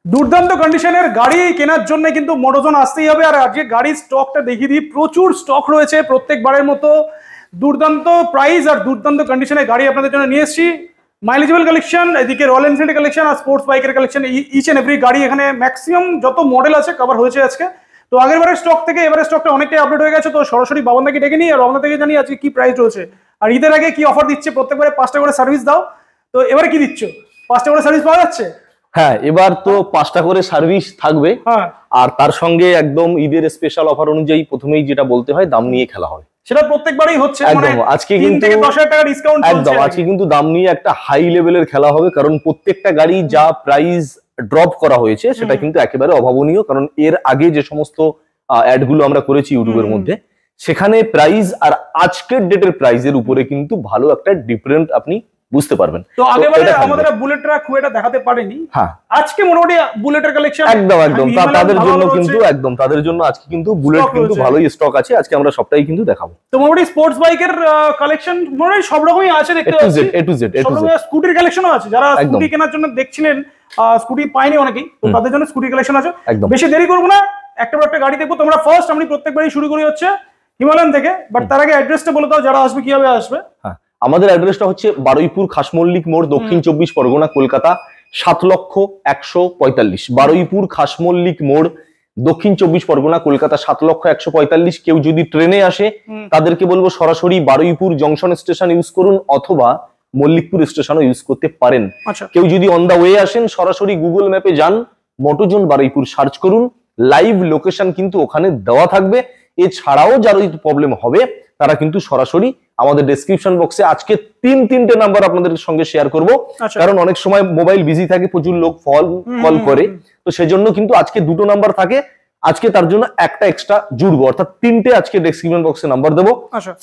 দুর্দান্ত কন্ডিশনের গাড়ি কেনার জন্য কিন্তু মোটোজোন আসতেই হবে। আর আজকে গাড়ির স্টকটা দেখিয়ে দিই, প্রচুর স্টক রয়েছে প্রত্যেকবারের মতো। দুর্দান্ত প্রাইস আর দুর্দান্ত কন্ডিশনের গাড়ি আপনাদের জন্য নিয়ে এসেছি। মাইলেজেবল কালেকশন, এদিকে রয়্যাল এনফিল্ড কালেকশন আর স্পোর্টস বাইকের কালেকশন, ইচ এন্ড এভরি গাড়ি এখানে ম্যাক্সিমাম যত মডেল আছে কভার হয়েছে আজকে। তো আগের বারের স্টক থেকে এবারের স্টকটা অনেকটাই আপডেট হয়ে গেছে। তো সরাসরি বাবনদাকে ডেকে নিই আর বাবনদা থেকে জানি আজকে কি প্রাইস রয়েছে আর ঈদের আগে কি অফার দিচ্ছে। প্রত্যেকবারে 5টা করে সার্ভিস দাও, তো এবারে কি দিচ্ছ? 5টা করে সার্ভিস পাওয়া যাচ্ছে? হ্যাঁ, এবার তো 5টা করে সার্ভিস থাকবে। আর তার সঙ্গে একদম ঈদের স্পেশাল অফার অনুযায়ী প্রথমেই যেটা বলতে হয়, দাম নিয়ে খেলা হয়। সেটা প্রত্যেকবারই হচ্ছে। একদম আজকে কিন্তু 10,000 টাকা ডিসকাউন্ট চলছে। একদম আজকে কিন্তু দাম নিয়ে একটা হাই লেভেলের খেলা হবে, কারণ প্রত্যেকটা গাড়ি যা প্রাইস ড্রপ করা হয়েছে সেটা কিন্তু একেবারে অভাবনীয়। কারণ এর আগে যে সমস্ত অ্যাড গুলো আমরা করেছি ইউটিউবের মধ্যে, সেখানে প্রাইস আর আজকের ডেটের প্রাইসের উপরে কিন্তু ভালো একটা ডিফারেন্ট আপনি বুঝতে পারবেন। তো আগেবারে আমাদের বুলেটরা খুব একটা দেখাতে পারেনি, হ্যাঁ আজকে মোটামুটি বুলেটের কালেকশন একদম তাদের জন্য কিন্তু তাদের জন্য আজকে কিন্তু বুলেট কিন্তু ভালোই স্টক আছে। আজকে আমরা সবটাই কিন্তু দেখাবো। তো মোটামুটি স্পোর্টস বাইকের কালেকশন মোটামুটি সব রকমই আছে দেখতে পাচ্ছি। এ টু জেড স্কুটির কালেকশনও আছে, যারা স্কুটি কেনার জন্য দেখছিলেন, স্কুটি পায়নি অনেকেই, তো তাদের জন্য স্কুটি কালেকশন আছে। বেশি দেরি করবো না, একটা গাড়ি দেখবো। তোমরা ফার্স্ট আমি প্রত্যেকবারই শুরু করি হচ্ছে হিমালয়ান থেকে, বাট তার আগে অ্যাড্রেসটা বলে দাও, যারা আসবে কিভাবে আসবে। হ্যাঁ, আমাদের অ্যাড্রেসটা হচ্ছে বারুইপুর খাসমল্লিক মোড়, দক্ষিণ 24 পরগনা, কলকাতা 7,145। বারুইপুর খাসমল্লিক মোড়, দক্ষিণ 24 পরগনা, কলকাতা 7,145। কেউ যদি ট্রেনে আসে তাদেরকে বলবো সরাসরি বারুইপুর জংশন স্টেশন ইউজ করুন, অথবা মল্লিকপুর স্টেশনও ইউজ করতে পারেন। কেউ যদি অন দা ওয়ে আসেন, সরাসরি গুগল ম্যাপে যান, মোটোজোন বারুইপুর সার্চ করুন, লাইভ লোকেশন কিন্তু ওখানে দেওয়া থাকবে। এছাড়াও যার প্রবলেম হবে তারা কিন্তু সরাসরি আমাদের ডেসক্রিপশন বক্সে আজকে তিনটে নাম্বার আপনাদের সঙ্গে শেয়ার করব, কারণ অনেক সময় মোবাইল বিজি থাকে, প্রচুর লোক কল করে, তো সেজন্য কিন্তু আজকে 2টো নাম্বার থাকে। আজকে তার জন্য একটা এক্সট্রা জুড়বো, অর্থাৎ 3টে আজকে ডেসক্রিপশন বক্সে নাম্বার দেবো।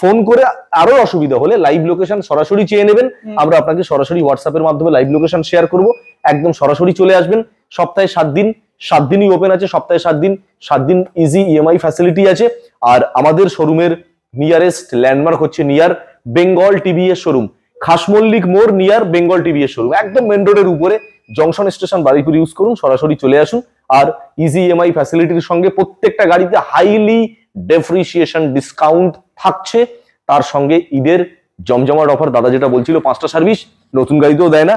ফোন করে আরো অসুবিধা হলে লাইভ লোকেশন সরাসরি চেয়ে নেবেন, আমরা আপনাকে সরাসরি হোয়াটসঅ্যাপের মাধ্যমে লাইভ লোকেশন শেয়ার করব। একদম সরাসরি চলে আসবেন। সপ্তাহে 7 দিন, 7 দিনই ওপেন আছে। সপ্তাহে 7 দিন ইজি ইএমআই ফ্যাসিলিটি আছে। আর আমাদের শোরুমের নিয়ারেস্ট ল্যান্ডমার্ক হচ্ছে নিয়ার বেঙ্গল টিভিএস শোরুম, খাসমল্লিক মোড় নিয়ার বেঙ্গল টিভিএস শোরুম, একদম মেন রোডের উপরে, জংশন স্টেশন বারুইপুর ইউজ করুন, সরাসরি চলে আসুন। আর ইজি ইএমআই ফ্যাসিলিটির সঙ্গে প্রত্যেকটা গাড়িতে হাইলি ডেপ্রিসিয়েশন ডিসকাউন্ট থাকছে। তার সঙ্গে ঈদের জমজমাট অফার, দাদা যেটা বলছিল 5টা সার্ভিস নতুন গাড়িতেও দেয় না,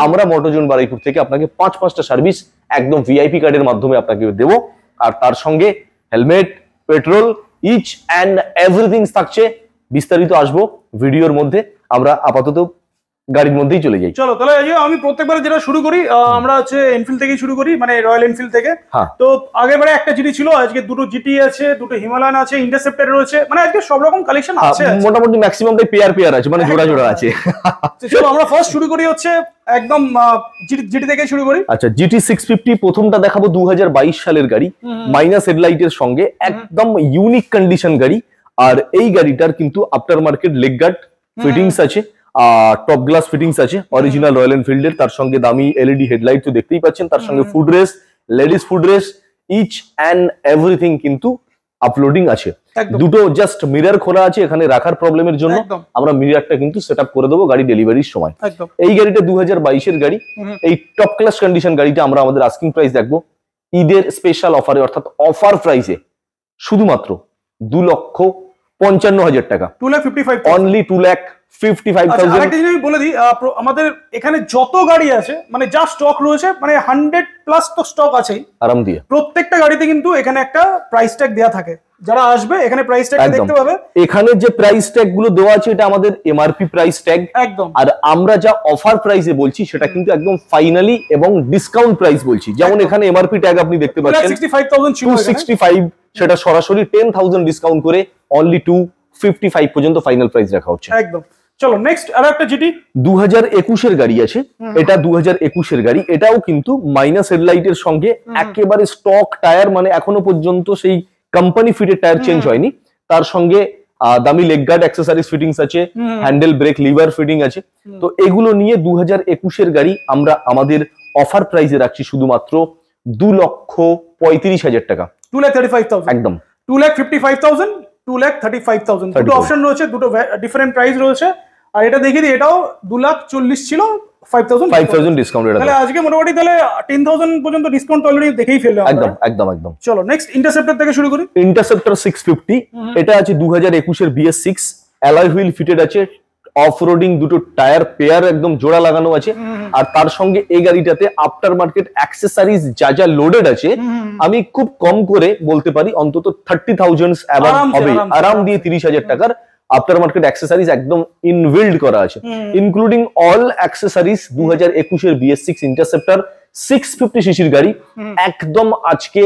আমরা মোটোজোন বারুইপুর থেকে আপনাকে 5টা সার্ভিস একদম ভিআইপি কার্ডের মাধ্যমে আপনাকে দেবো। আর তার সঙ্গে helmet, petrol, each and everything থাকছে। বিস্তারিত আসবো ভিডিওর মধ্যে, আমরা আপাতত গাড়ির মধ্যেই চলে যাই। চলো তাহলে আমি প্রত্যেকবারে যেটা শুরু করি, আমরা হচ্ছে এনফিল্ড থেকেই শুরু করি, মানে রয়্যাল এনফিল্ড থেকে। তো আগেরবারে একটা জিটি ছিল, আজকে 2টো জিটি আছে, 2টো হিমালয়ান আছে, ইন্টারসেপ্টর রয়েছে, মানে আজকে সব রকম কালেকশন আছে। মোটামুটি ম্যাক্সিমামটাই পেয়ার আছে, মানে জোড়া আছে। চলো আমরা ফার্স্ট শুরু করি হচ্ছে একদম জিটি থেকে শুরু করি। আচ্ছা, জিটি 650 প্রথমটা দেখাবো, 2022 সালের গাড়ি, মাইনাস হেডলাইটের সঙ্গে, একদম ইউনিক কন্ডিশন গাড়ি। আর এই গাড়িটার কিন্তু after market leg guard fittings আছে, টপ গ্লাস ফিটিংস আছে অরিজিনাল রয়্যাল এনফিল্ডের। তার সঙ্গে দামি এলইডি হেডলাইট তো দেখতেই পাচ্ছেন, তার সঙ্গে foot rest, ladies foot rest, each and everything কিন্তু আপলোডিং আছে। 2টো জাস্ট মিরর খোলা আছে, এখানে রাখার প্রবলেমের জন্য আমরা মিররটা কিন্তু সেট আপ করে দেবো গাড়ি ডেলিভারির সময়। এই গাড়িটা 2022 গাড়ি, এই টপ ক্লাস কন্ডিশন গাড়িটা আমরা আমাদের আস্কিং প্রাইস দেখবো ঈদের স্পেশাল অফারে, অর্থাৎ অফার প্রাইসে শুধুমাত্র 2,55,000 টাকা, অনলি 2,55,000। আরেকটা জিনিস আমি বলে দিই, আমাদের এখানে যত গাড়ি আছে, মানে যা স্টক রয়েছে, মানে 100+ তো স্টক আছেই আরাম দিয়ে। প্রত্যেকটা গাড়িতে কিন্তু এখানে একটা প্রাইস ট্যাগ দেওয়া থাকে, যারা আসবে এখানে প্রাইস ট্যাগ দেখতে পাবে। এখানে যে প্রাইস ট্যাগ গুলো দেওয়া আছে এটা আমাদের এমআরপি প্রাইস ট্যাগ একদম। আর আমরা যা অফার প্রাইসে বলছি সেটা কিন্তু একদম ফাইনালি এবং ডিসকাউন্ট প্রাইস বলছি। যেমন এখানে এমআরপি ট্যাগ আপনি দেখতে পাচ্ছেন 265, সেটা সরাসরি 10,000 ডিসকাউন্ট করে অনলি 255 পর্যন্ত ফাইনাল প্রাইস রাখা হচ্ছে। একদম। চলো নেক্সট আর একটা জিটি 2021 গাড়ি আছে, এটা 2021 গাড়ি, এটাও কিন্তু মাইনাস হেডলাইটের সঙ্গে একেবারে স্টক টায়ার, মানে এখনো পর্যন্ত সেই কোম্পানি ফিটেড টায়ার চেঞ্জ হয়নি। তার সঙ্গে দামি লেগ গার্ড অ্যাক্সেসরিজ ফিটিংস আছে, হ্যান্ডেল ব্রেক লিভার ফিটিং আছে। তো এগুলো নিয়ে 2021 গাড়ি আমরা আমাদের অফার প্রাইসে রাখছি শুধুমাত্র 2,35,000 টাকা, 2,35,000 একদম। 2,55,000, 2,35,000 দুটো অপশন রয়েছে, দুটো ডিফারেন্ট প্রাইস রয়েছে। আর এটা দেখিয়ে দিই, এটাও 2,40,000 ছিল, 5,000 ডিসকাউন্ট। এটা তাহলে আজকে মোটামুটি তাহলে 10,000 পর্যন্ত ডিসকাউন্ট অলরেডি দেখেই ফেললাম। একদম একদম একদম। চলো নেক্সট ইন্টারসেপ্টর থেকে শুরু করি। ইন্টারসেপ্টর 650, এটা আছে 2021 এর BS6, অ্যালয় হুইল ফিটেড আছে, অফ রোডিং দুটো টায়ার পেয়ার একদম জোড়া লাগানো আছে। আর তার সঙ্গে এই গাড়িটাতে আফটার মার্কেট অ্যাক্সেসরিজ যা যা লোডেড আছে, আমি খুব কম করে বলতে পারি অন্তত 30,000 অ্যাবাভ হবে, আরাম দিয়ে 30,000 টাকার আফটার মার্কেট অ্যাক্সেসরিজ একদম ইনবিল্ড করা আছে, ইনক্লুডিং অল অ্যাক্সেসরিজ। 2021 এর BS6 ইন্টারসেপ্টর 650 সিসির গাড়ি, একদম আজকে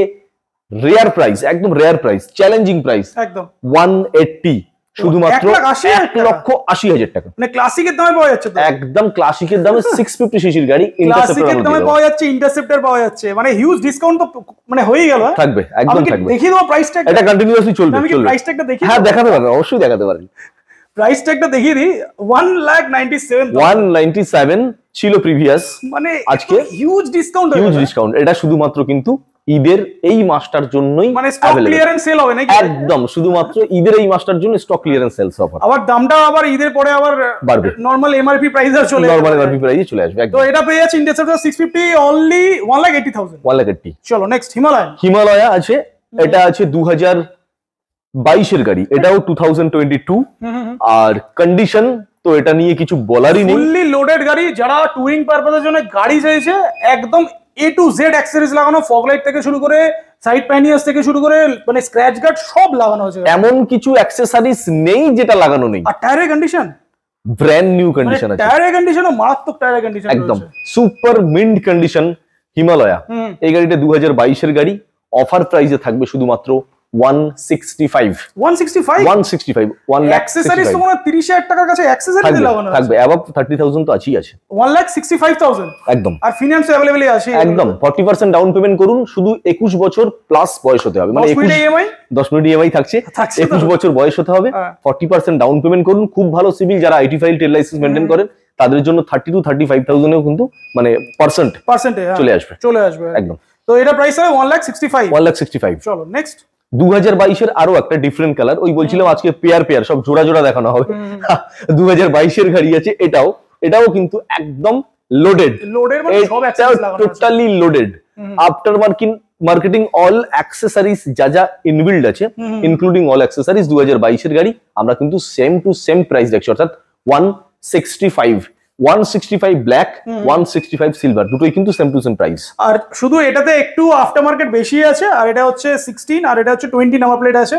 রেয়ার প্রাইস, একদম রেয়ার প্রাইস, চ্যালেঞ্জিং প্রাইস, একদম 180, শুধুমাত্র 1,80,000 টাকা। মানে ক্লাসিকের দামে পাওয়া যাচ্ছে তো, একদম ক্লাসিকের দামে 650 সিসির গাড়ি ক্লাসিকের দামে পাওয়া যাচ্ছে, ইন্টারসেপ্টর পাওয়া যাচ্ছে, মানে হিউজ ডিসকাউন্ট তো মানে হয়েই গেল। থাকবে, একদম থাকবে। দেখিয়ে দেবো প্রাইস ট্যাগ, এটা কন্টিনিউয়াসলি চলবে। আমি কি প্রাইস ট্যাগটা দেখি? হ্যাঁ দেখাতে পারেন, অবশ্যই দেখাতে পারেন। প্রাইস ট্যাগটা দেখিয়ে দিই, 1,97,000, 197 ছিল প্রিভিয়াস, মানে আজকে হিউজ ডিসকাউন্ট, হিউজ ডিসকাউন্ট। এটা শুধুমাত্র কিন্তু ঈদের এই মাসটার জন্যই, মানে স্টক ক্লিয়ারেন্স সেল হবে নাকি? একদম শুধুমাত্র ঈদের এই মাসটার জন্য স্টক ক্লিয়ারেন্স সেলস অফার। আবার দামটা আবার ঈদের পরে আবার বাড়বে, নরমাল এমআরপি প্রাইসে চলে যাবে, নরমাল এমআরপি প্রাইসে চলে আসবে। তো এটা পেয়ে যাচ্ছে ইন্টারসেপ্টর 650 অনলি 1,80,000। 1,80,000। চলো নেক্সট হিমালয়ান। হিমালয়া আছে, এটা আছে 2022 এর গাড়ি, এটাও 2022। আর কন্ডিশন তো এটা নিয়ে কিছু বলারই নেই, ফুললি লোডেড গাড়ি। যারা টুরিং পারপাসের জন্য গাড়ি চাইছে, একদম A to Z অ্যাক্সেসরিজ লাগানো, ফগ লাইট থেকে শুরু করে সাইড প্যানিয়াস থেকে শুরু করে মানে স্ক্র্যাচ গার্ড সব লাগানো আছে। এমন কিছু অ্যাক্সেসরিজ নেই যেটা লাগানো নেই। আর টায়ারের কন্ডিশন ব্র্যান্ড নিউ কন্ডিশন আছে, টায়ারের কন্ডিশনও মারাত্মক, টায়ারের কন্ডিশন একদম সুপার মিন্ট কন্ডিশন। হিমালয়া এই গাড়িটা 2022 এর গাড়ি, অফার প্রাইসে থাকবে শুধুমাত্র 165। 165 অ্যাক্সেসরিজ তো মনে হয় 30,000 টাকার কাছে অ্যাক্সেসরিজ লাগানো থাকবে, অ্যাবাভ 30,000 তো আছেই আছে। 1,65,000 একদম। আর ফিনান্স अवेलेबल আছে একদম। 40% ডাউন পেমেন্ট করুন, শুধু 21 বছর প্লাস বয়স হতে হবে, মানে 10 মিনিট ইএমআই থাকছে, 21 বছর বয়স হতে হবে, 40% ডাউন পেমেন্ট করুন। খুব ভালো সিভিল, যারা IT file trade licence maintain করেন তাদের জন্য 30 to 35,000 এও কিন্তু মানে পার্সেন্ট চলে আসবে একদম। তো এটা প্রাইস হবে 1,65,000। চলো নেক্সট 2022 এর আরো একটা ডিফারেন্ট কালার, ওই বলছিলাম আজকে পেয়ার পেয়ার সব জোড়া জোড়া দেখানো হবে। 2022 এর গাড়ি আছে, এটাও কিন্তু একদম লোডেড, মানে সব অ্যাক্সেসরিজ লাগানো আছে, totally loaded. After marketing all accessories যা যা ইনবিল্ড আছে, ইনক্লুডিং অল অ্যাক্সেসরিজ। 2022 এর গাড়ি আমরা কিন্তু সেম টু সেম প্রাইস রাখছি, অর্থাৎ 165 ব্ল্যাক, 165 সিলভার, দুটোই কিন্তু সেম টু সেম প্রাইস। আর শুধু এটাতে একটু আফটার মার্কেট বেশি আছে, আর এটা হচ্ছে 16 আর এটা হচ্ছে 20 নাম্বার প্লেট আছে।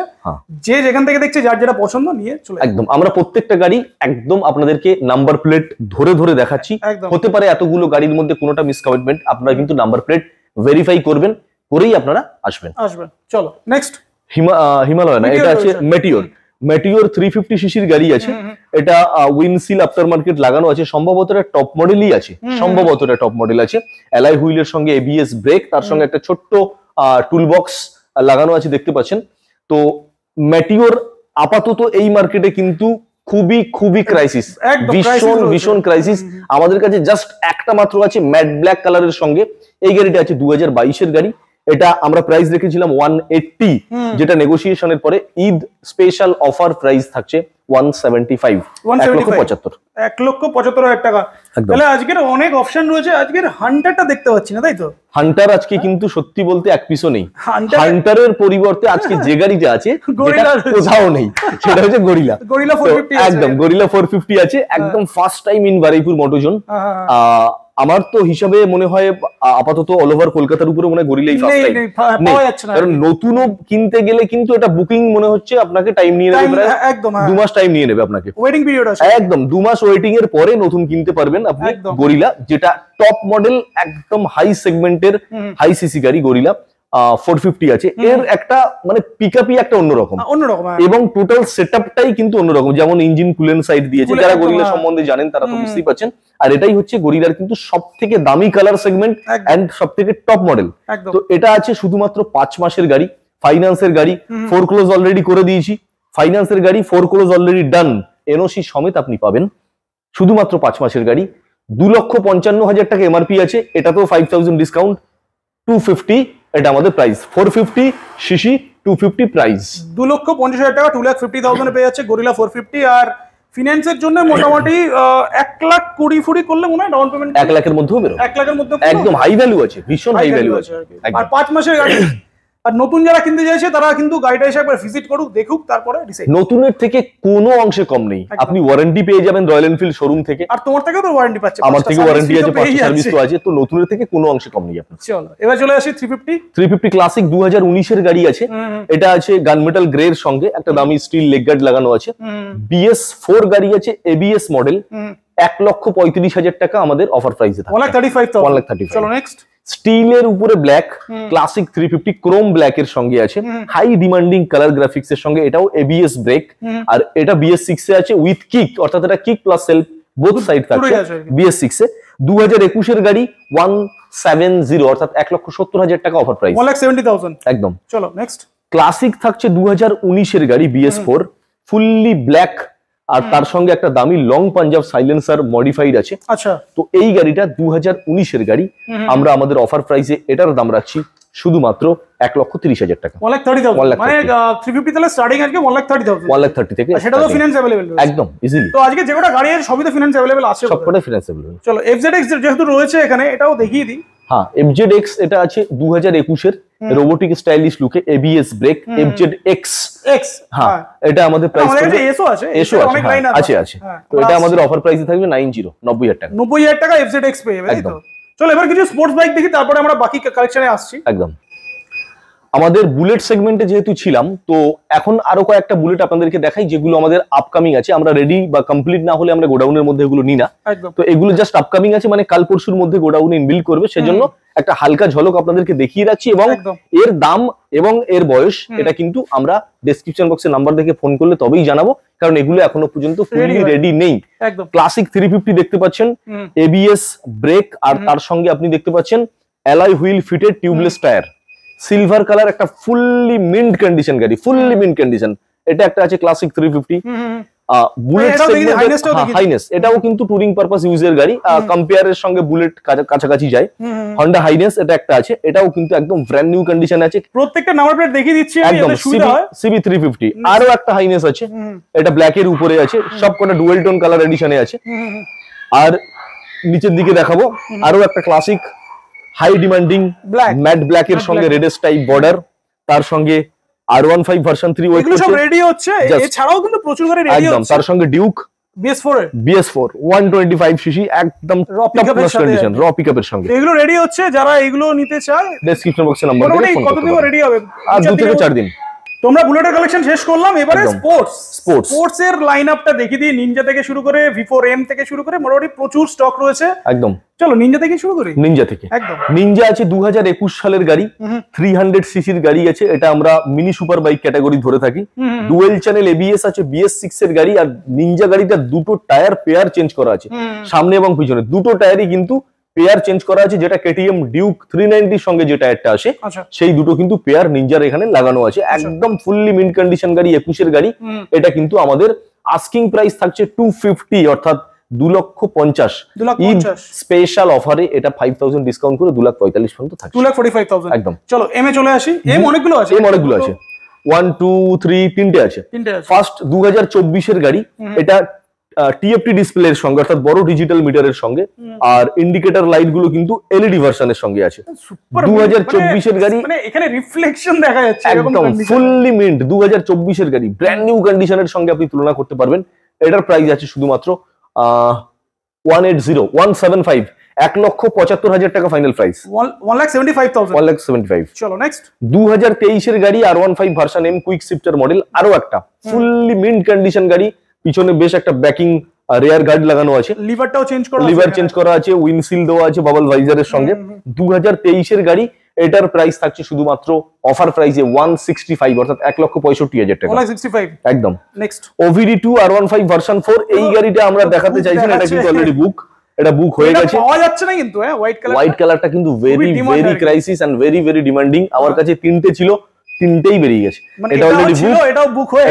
যে যেখান থেকে দেখছে যার যেটা পছন্দ নিয়ে চলে একদম। আমরা প্রত্যেকটা গাড়ি একদম আপনাদেরকে নাম্বার প্লেট ধরে ধরে দেখাচ্ছি। হতে পারে এতগুলো গাড়ির মধ্যে কোনোটা মিসকমিটমেন্ট, আপনারা কিন্তু নাম্বার প্লেট ভেরিফাই করবেন, করেই আপনারা আসবেন। চলো নেক্সট হিমালয় না, এটা আছে মেটিওর 350 সিসির গাড়ি আছে। এটা উইন্ডশিল্ড আফটার মার্কেট লাগানো আছে, সম্ভবত এটা টপ মডেলই আছে, সম্ভবত এটা টপ মডেল আছে। অ্যালয় হুইলের সঙ্গে ABS ব্রেক, তার সঙ্গে একটা ছোট্ট টুল বক্স লাগানো আছে, দেখতে পাচ্ছেন। তো মেটিওর আপাতত এই মার্কেটে কিন্তু খুবই ক্রাইসিস, ভীষণ ক্রাইসিস। আমাদের কাছে জাস্ট একটা মাত্র আছে ম্যাট ব্ল্যাক কালারের সঙ্গে। এই গাড়িটা আছে 2022 এর গাড়ি, এটা আমরা প্রাইস রেখেছিলাম 180, যেটা নেগোসিয়েশনের পরে ঈদ স্পেশাল অফার প্রাইস থাকছে 175, 1,75,000 টাকা। তাহলে আজকের অনেক অপশন রয়েছে। আজকের হান্টারটা দেখতে পাচ্ছি না, তাই তো? হান্টার আজকে কিন্তু সত্যি বলতে এক পিসও নেই। হান্টারের পরিবর্তে আজকে যে গাড়িটা আছে কোথাও নেই, সেটা হচ্ছে গরিলা 450। একদম গরিলা 450 আছে, একদম ফার্স্ট টাইম ইন বারুইপুর মোটরজোন। আমার তো হিসাবে মনে হয় আপাতত অল ওভার কলকাতার উপরে মনে হয় গরিলাই ফার্স্ট টাইম, কারণ নতুনও কিনতে গেলে কিন্তু এটা বুকিং মনে হচ্ছে আপনাকে টাইম নিয়ে নেবে, প্রায় 2 মাস টাইম নিয়ে নেবে আপনাকে, ওয়েটিং পিরিয়ড আছে একদম। 2 মাস ওয়েটিং এর পরে নতুন কিনতে পারবেন আপনি গরিলা, যেটা টপ মডেল, একদম হাই সেগমেন্টের হাই সিসি গাড়ি গরিলা 450 আছে। এর একটা মানে পিকআপই একটা অন্যরকম, এবং টোটাল সেটআপটাই কিন্তু অন্যরকম। যেমন ইঞ্জিন কুলেন সাইড দিয়েছে, যারা গরিলা সম্বন্ধে জানেন তারা তো বুঝতেই পারছেন। আর এটাই হচ্ছে গরিলার কিন্তু সবথেকে দামি কালার সেগমেন্ট এন্ড সবথেকে টপ মডেল। তো এটা আছে শুধুমাত্র 5 মাসের গাড়ি, ফাইন্যান্সের গাড়ি, 4 ক্লোজ অলরেডি করে দিয়েছি। ফাইন্যান্সের গাড়ি 4 ক্লোজ অলরেডি ডান, এনওসি সমেত আপনি পাবেন। শুধুমাত্র 5 মাসের গাড়ি, 2,55,000 টাকা এমআরপি আছে, এটাতেও 5,000 ডিসকাউন্ট, 250 এটা আমাদের প্রাইস। 450 সিসি 250 প্রাইস, 2,50,000 টাকা, 2,50,000 পেয়ে যাচ্ছে গরিলা 450। আর ফিনান্সের জন্য মোটামুটি 1,20,000 করলে মনে হয় ডাউন পেমেন্ট 1 লাখের মধ্যেও বেরো, 1 লাখের মধ্যে একদম হাই ভ্যালু আছে, ভীষণ হাই ভ্যালু আছে। আর 5 মাসের গাড়ি। আর নতুন যারা কিনতে চাইছে তারা কিন্তু গাড়িটা এসে একবার ভিজিট করুক, দেখুক, তারপরে ডিসাইড। নতুনের থেকে কোনো অংশে কম নেই, আপনি ওয়ারেন্টি পেয়ে যাবেন রয়্যাল এনফিল্ড শোরুম থেকে, আর তোমার থেকেও তো ওয়ারেন্টি পাচ্ছে, আমার থেকে ওয়ারেন্টি আছে, 5টা সার্ভিস তো আছে, তো নতুনের থেকে কোনো অংশে কম নেই আপনার। চলো এবার চলে আসি 350 ক্লাসিক 2019 এর গাড়ি আছে, এটা আছে গানমেটাল গ্রে এর সঙ্গে একটা দামি স্টিল লেগ গার্ড লাগানো আছে, BS4 গাড়ি আছে, ABS মডেল, 1,35,000 টাকা আমাদের অফার প্রাইসে থাকে, 1,35,000। 1,35,000। চলো নেক্সট। স্টিলের উপরে ব্ল্যাক ক্লাসিক 350 ক্রোম ব্ল্যাক এর সঙ্গে আছে, হাই ডিমান্ডিং কালার গ্রাফিক্স এর সঙ্গে, এটাও ABS ব্রেক, আর এটা BS6 এ আছে উইথ কিক, অর্থাৎ এটা kick plus self both side থাকছে BS6 এ। 2021 এর গাড়ি 170, অর্থাৎ 1,70,000 টাকা অফার প্রাইস, 1,70,000 একদম। চলো নেক্সট। ক্লাসিক থাকছে 2019 এর গাড়ি BS4 ফুললি ব্ল্যাক, আর তার সঙ্গে একটা দামি লং পাঞ্জাব সাইলেন্সার মডিফাইড আছে। আচ্ছা, তো এই গাড়িটা 2019 এর গাড়ি, আমরা আমাদের অফার প্রাইসে এটার দাম রাখছি শুধুমাত্র 1,30,000 টাকা, 1,30,000 মানে 350 তাহলে স্টার্টিং আজকে 1,30,000, 1,30,000 থেকে, সেটা তো ফিনান্স अवेलेबल রয়েছে একদম ইজিলি। তো আজকে যে কটা গাড়ি আছে সবই তো ফিনান্স अवेलेबल আছে, সবকটা ফিনান্স अवेलेबल। চলো FZX যেহেতু রয়েছে এখানে, এটাও দেখিয়ে দিই। হ্যাঁ, FZX এটা আছে 2021 এর রোবোটিক স্টাইলিশ লুকে, ABS ব্রেক, FZX এক্স। হ্যাঁ, এটা আমাদের প্রাইস আমাদের এসও আছে, এসও অনেক লাইন আছে। তো এটা আমাদের অফার প্রাইসে থাকবে 90,000 টাকা, 90,000 টাকা FZX পেয়ে যাবে, তাই তো? চলো এবার কিছু স্পোর্টস বাইক দেখি, তারপরে আমরা বাকি কালেকশনে আসছি। একদম। আমাদের বুলেট সেগমেন্টে যেহেতু ছিলাম, তো এখন আরো কয়েকটা বুলেট আপনাদেরকে দেখাই যেগুলো আমাদের আপকামিং আছে, আমরা রেডি বা কমপ্লিট না হলে আমরা গোডাউনের মধ্যে এগুলো নিই না, তো এগুলো জাস্ট আপকামিং আছে, মানে কাল পরশুর মধ্যে গোডাউনে ইনবিল্ড করবে, সেজন্য একটা হালকা ঝলক আপনাদেরকে দেখিয়ে রাখছি, এবং এর দাম এবং এর বয়স এটা কিন্তু আমরা ডেসক্রিপশন বক্সে নাম্বার দেখে ফোন করলে তবেই জানাবো, কারণ এগুলো এখনো পর্যন্ত ফুললি রেডি নেই। ক্লাসিক 350 দেখতে পাচ্ছেন, ABS ব্রেক, আর তার সঙ্গে আপনি দেখতে পাচ্ছেন alloy wheel fitted tubeless tyre, silver colour, একটা ফুললি মিন্ট কন্ডিশন গাড়ি, ফুললি মিন্ট কন্ডিশন। এটা একটা আছে ক্লাসিক 350 বুলেট হাইনেস, এটাও কিন্তু টুরিং পারপাস ইউজের গাড়ি, কম্পেয়ারের সঙ্গে বুলেট কাছাকাছি যায়। হন্ডা হাইনেস এটা একটা আছে, এটাও কিন্তু একদম ব্র্যান্ড নিউ কন্ডিশন আছে, প্রত্যেকটা নাম্বার প্লেট দেখিয়ে দিচ্ছি একদম। CB 350 আরো একটা হাইনেস আছে, এটা ব্ল্যাক এর উপরে আছে, সবকটা ডুয়েল টোন কালার এডিশনে আছে। আর নিচের দিকে দেখাবো আরো একটা classic high demanding matte black এর সঙ্গে রেড টাইপ বর্ডার, তার সঙ্গে R15 ভার্সন 3 এগুলো সব রেডি হচ্ছে, এছাড়াও কিন্তু প্রচুর গাড়ি রেডি হচ্ছে, একদম। তার সঙ্গে ডিউক BS4 125 সিসি, একদম টপ ক্লাস কন্ডিশন, র পিকআপের সঙ্গে এগুলো রেডি হচ্ছে। যারা এগুলো নিতে চায় ডেসক্রিপশন বক্সে নাম্বার দিয়ে ফোন করতে কতদিন রেডি হবে? আর 2 থেকে 4 দিন। তোমরা বুলেটের কালেকশন শেষ করলাম, এবারে স্পোর্টস এর লাইনআপটা দেখিয়ে দিই। নিনজা থেকে শুরু করে V4M থেকে শুরু করে মোটামুটি প্রচুর স্টক রয়েছে, একদম। চলো নিনজা থেকে শুরু করি। নিনজা থেকে একদম। নিনজা আছে 2021 সালের গাড়ি, 300 সিসির গাড়ি আছে, এটা আমরা মিনি সুপার বাইক ক্যাটাগরি ধরে থাকি। ডুয়েল চ্যানেল ABS আছে, BS6 এর গাড়ি, আর নিনজা গাড়িটা দুটো টায়ার পেয়ার চেঞ্জ করা আছে, সামনে এবং পিছনে দুটো টায়ারই কিন্তু পেয়ার চেঞ্জ করা আছে, যেটা KTM ডিউক 390 সঙ্গে যে টায়ারটা আসে সেই দুটো কিন্তু পেয়ার নিনজার এখানে লাগানো আছে, একদম ফুললি মিন্ট কন্ডিশন গাড়ি, 21 এর গাড়ি। এটা কিন্তু আমাদের আস্কিং প্রাইস থাকছে 250, অর্থাৎ 2,50,000। ঈদ স্পেশাল অফারে এটা 5,000 ডিসকাউন্ট করে 2,45,000 পর্যন্ত থাকছে, 2,45,000 একদম। চলো এম এ চলে আসি। এম অনেকগুলো আছে, 1 2 3 তিনটে আছে। ফার্স্ট 2024 এর গাড়ি, এটা TFT ডিসপ্লে এর সঙ্গে, অর্থাৎ বড় ডিজিটাল মিটারের সঙ্গে, আর ইন্ডিকেটর লাইট গুলো কিন্তু LED ভার্সনের সঙ্গে আছে। 2024 এর গাড়ি, মানে এখানে রিফ্লেকশন দেখা যাচ্ছে, একদম ফুললি মিন্ট 2024 এর গাড়ি, ব্র্যান্ড নিউ কন্ডিশনের সঙ্গে আপনি তুলনা করতে পারবেন। এটার প্রাইস আছে শুধুমাত্র 175 1,75,000 টাকা ফাইনাল প্রাইস, 1,75,000। চলো নেক্সট। 2023 এর গাড়ি R15 version M quick shifter model, আরো একটা ফুললি মিন্ট কন্ডিশন গাড়ি, পিছনে বেশ একটা ব্যাকিং রেয়ার গার্ড লাগানো আছে, লিভারটাও চেঞ্জ করা আছে, লিভার চেঞ্জ করা আছে, উইন্ডশিল্ড দেওয়া আছে বাবল ভাইজারের সঙ্গে। 2023 এর গাড়ি, এটার প্রাইস থাকছে শুধুমাত্র অফার প্রাইসে 165, অর্থাৎ 1,65,000 টাকা, 165 একদম। নেক্সট OVD2 R15 ভার্সন 4, এই গাড়িটা আমরা দেখাতে চাইছিলাম, এটা কিন্তু অলরেডি এটা বুক হয়ে গেছে, পাওয়া যাচ্ছে না কিন্তু। হোয়াইট কালারটা কিন্তু very very crisis and very very demanding. আমার কাছে তিনটে ছিল, তিনটেই বেরিয়ে গেছে, এটা অলরেডি বুক হয়ে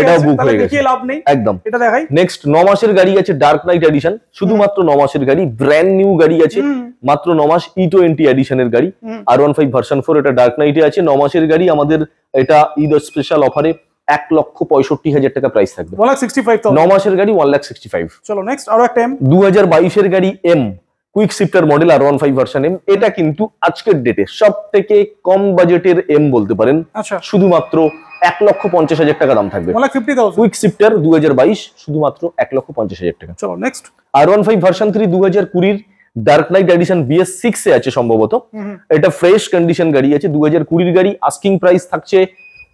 গেছে, লাভ নেই, একদম। এটা দেখাই। নেক্সট 9 মাসের গাড়ি আছে, ডার্ক নাইট এডিশন, শুধুমাত্র 9 মাসের গাড়ি, ব্র্যান্ড নিউ গাড়ি আছে, মাত্র 9 মাস, E20 এডিশনের গাড়ি, R15 ভার্সন 4, এটা ডার্ক নাইটে আছে, 9 মাসের গাড়ি। আমাদের এটা ঈদ স্পেশাল অফারে 1,65,000 টাকা প্রাইস থাকবে। 1,65,000 9 মাসের গাড়ি 1,65,000। চলো নেক্সট আরো একটা এম 2022 এর গাড়ি um quick shifter model R15 version um, এটা কিন্তু আজকের ডেটে সব থেকে কম বাজেটের এম বলতে পারেন। আচ্ছা শুধুমাত্র 1,50,000 টাকা দাম থাকবে। 1,50,000 কুইক শিফটার 2022 শুধুমাত্র 1,50,000 টাকা। চলো next R15 version 3 2020 dark night edition BS6 এ আছে সম্ভবত। এটা ফ্রেশ কন্ডিশন গাড়ি আছে, 2020 গাড়ি। আস্কিং প্রাইস থাকছে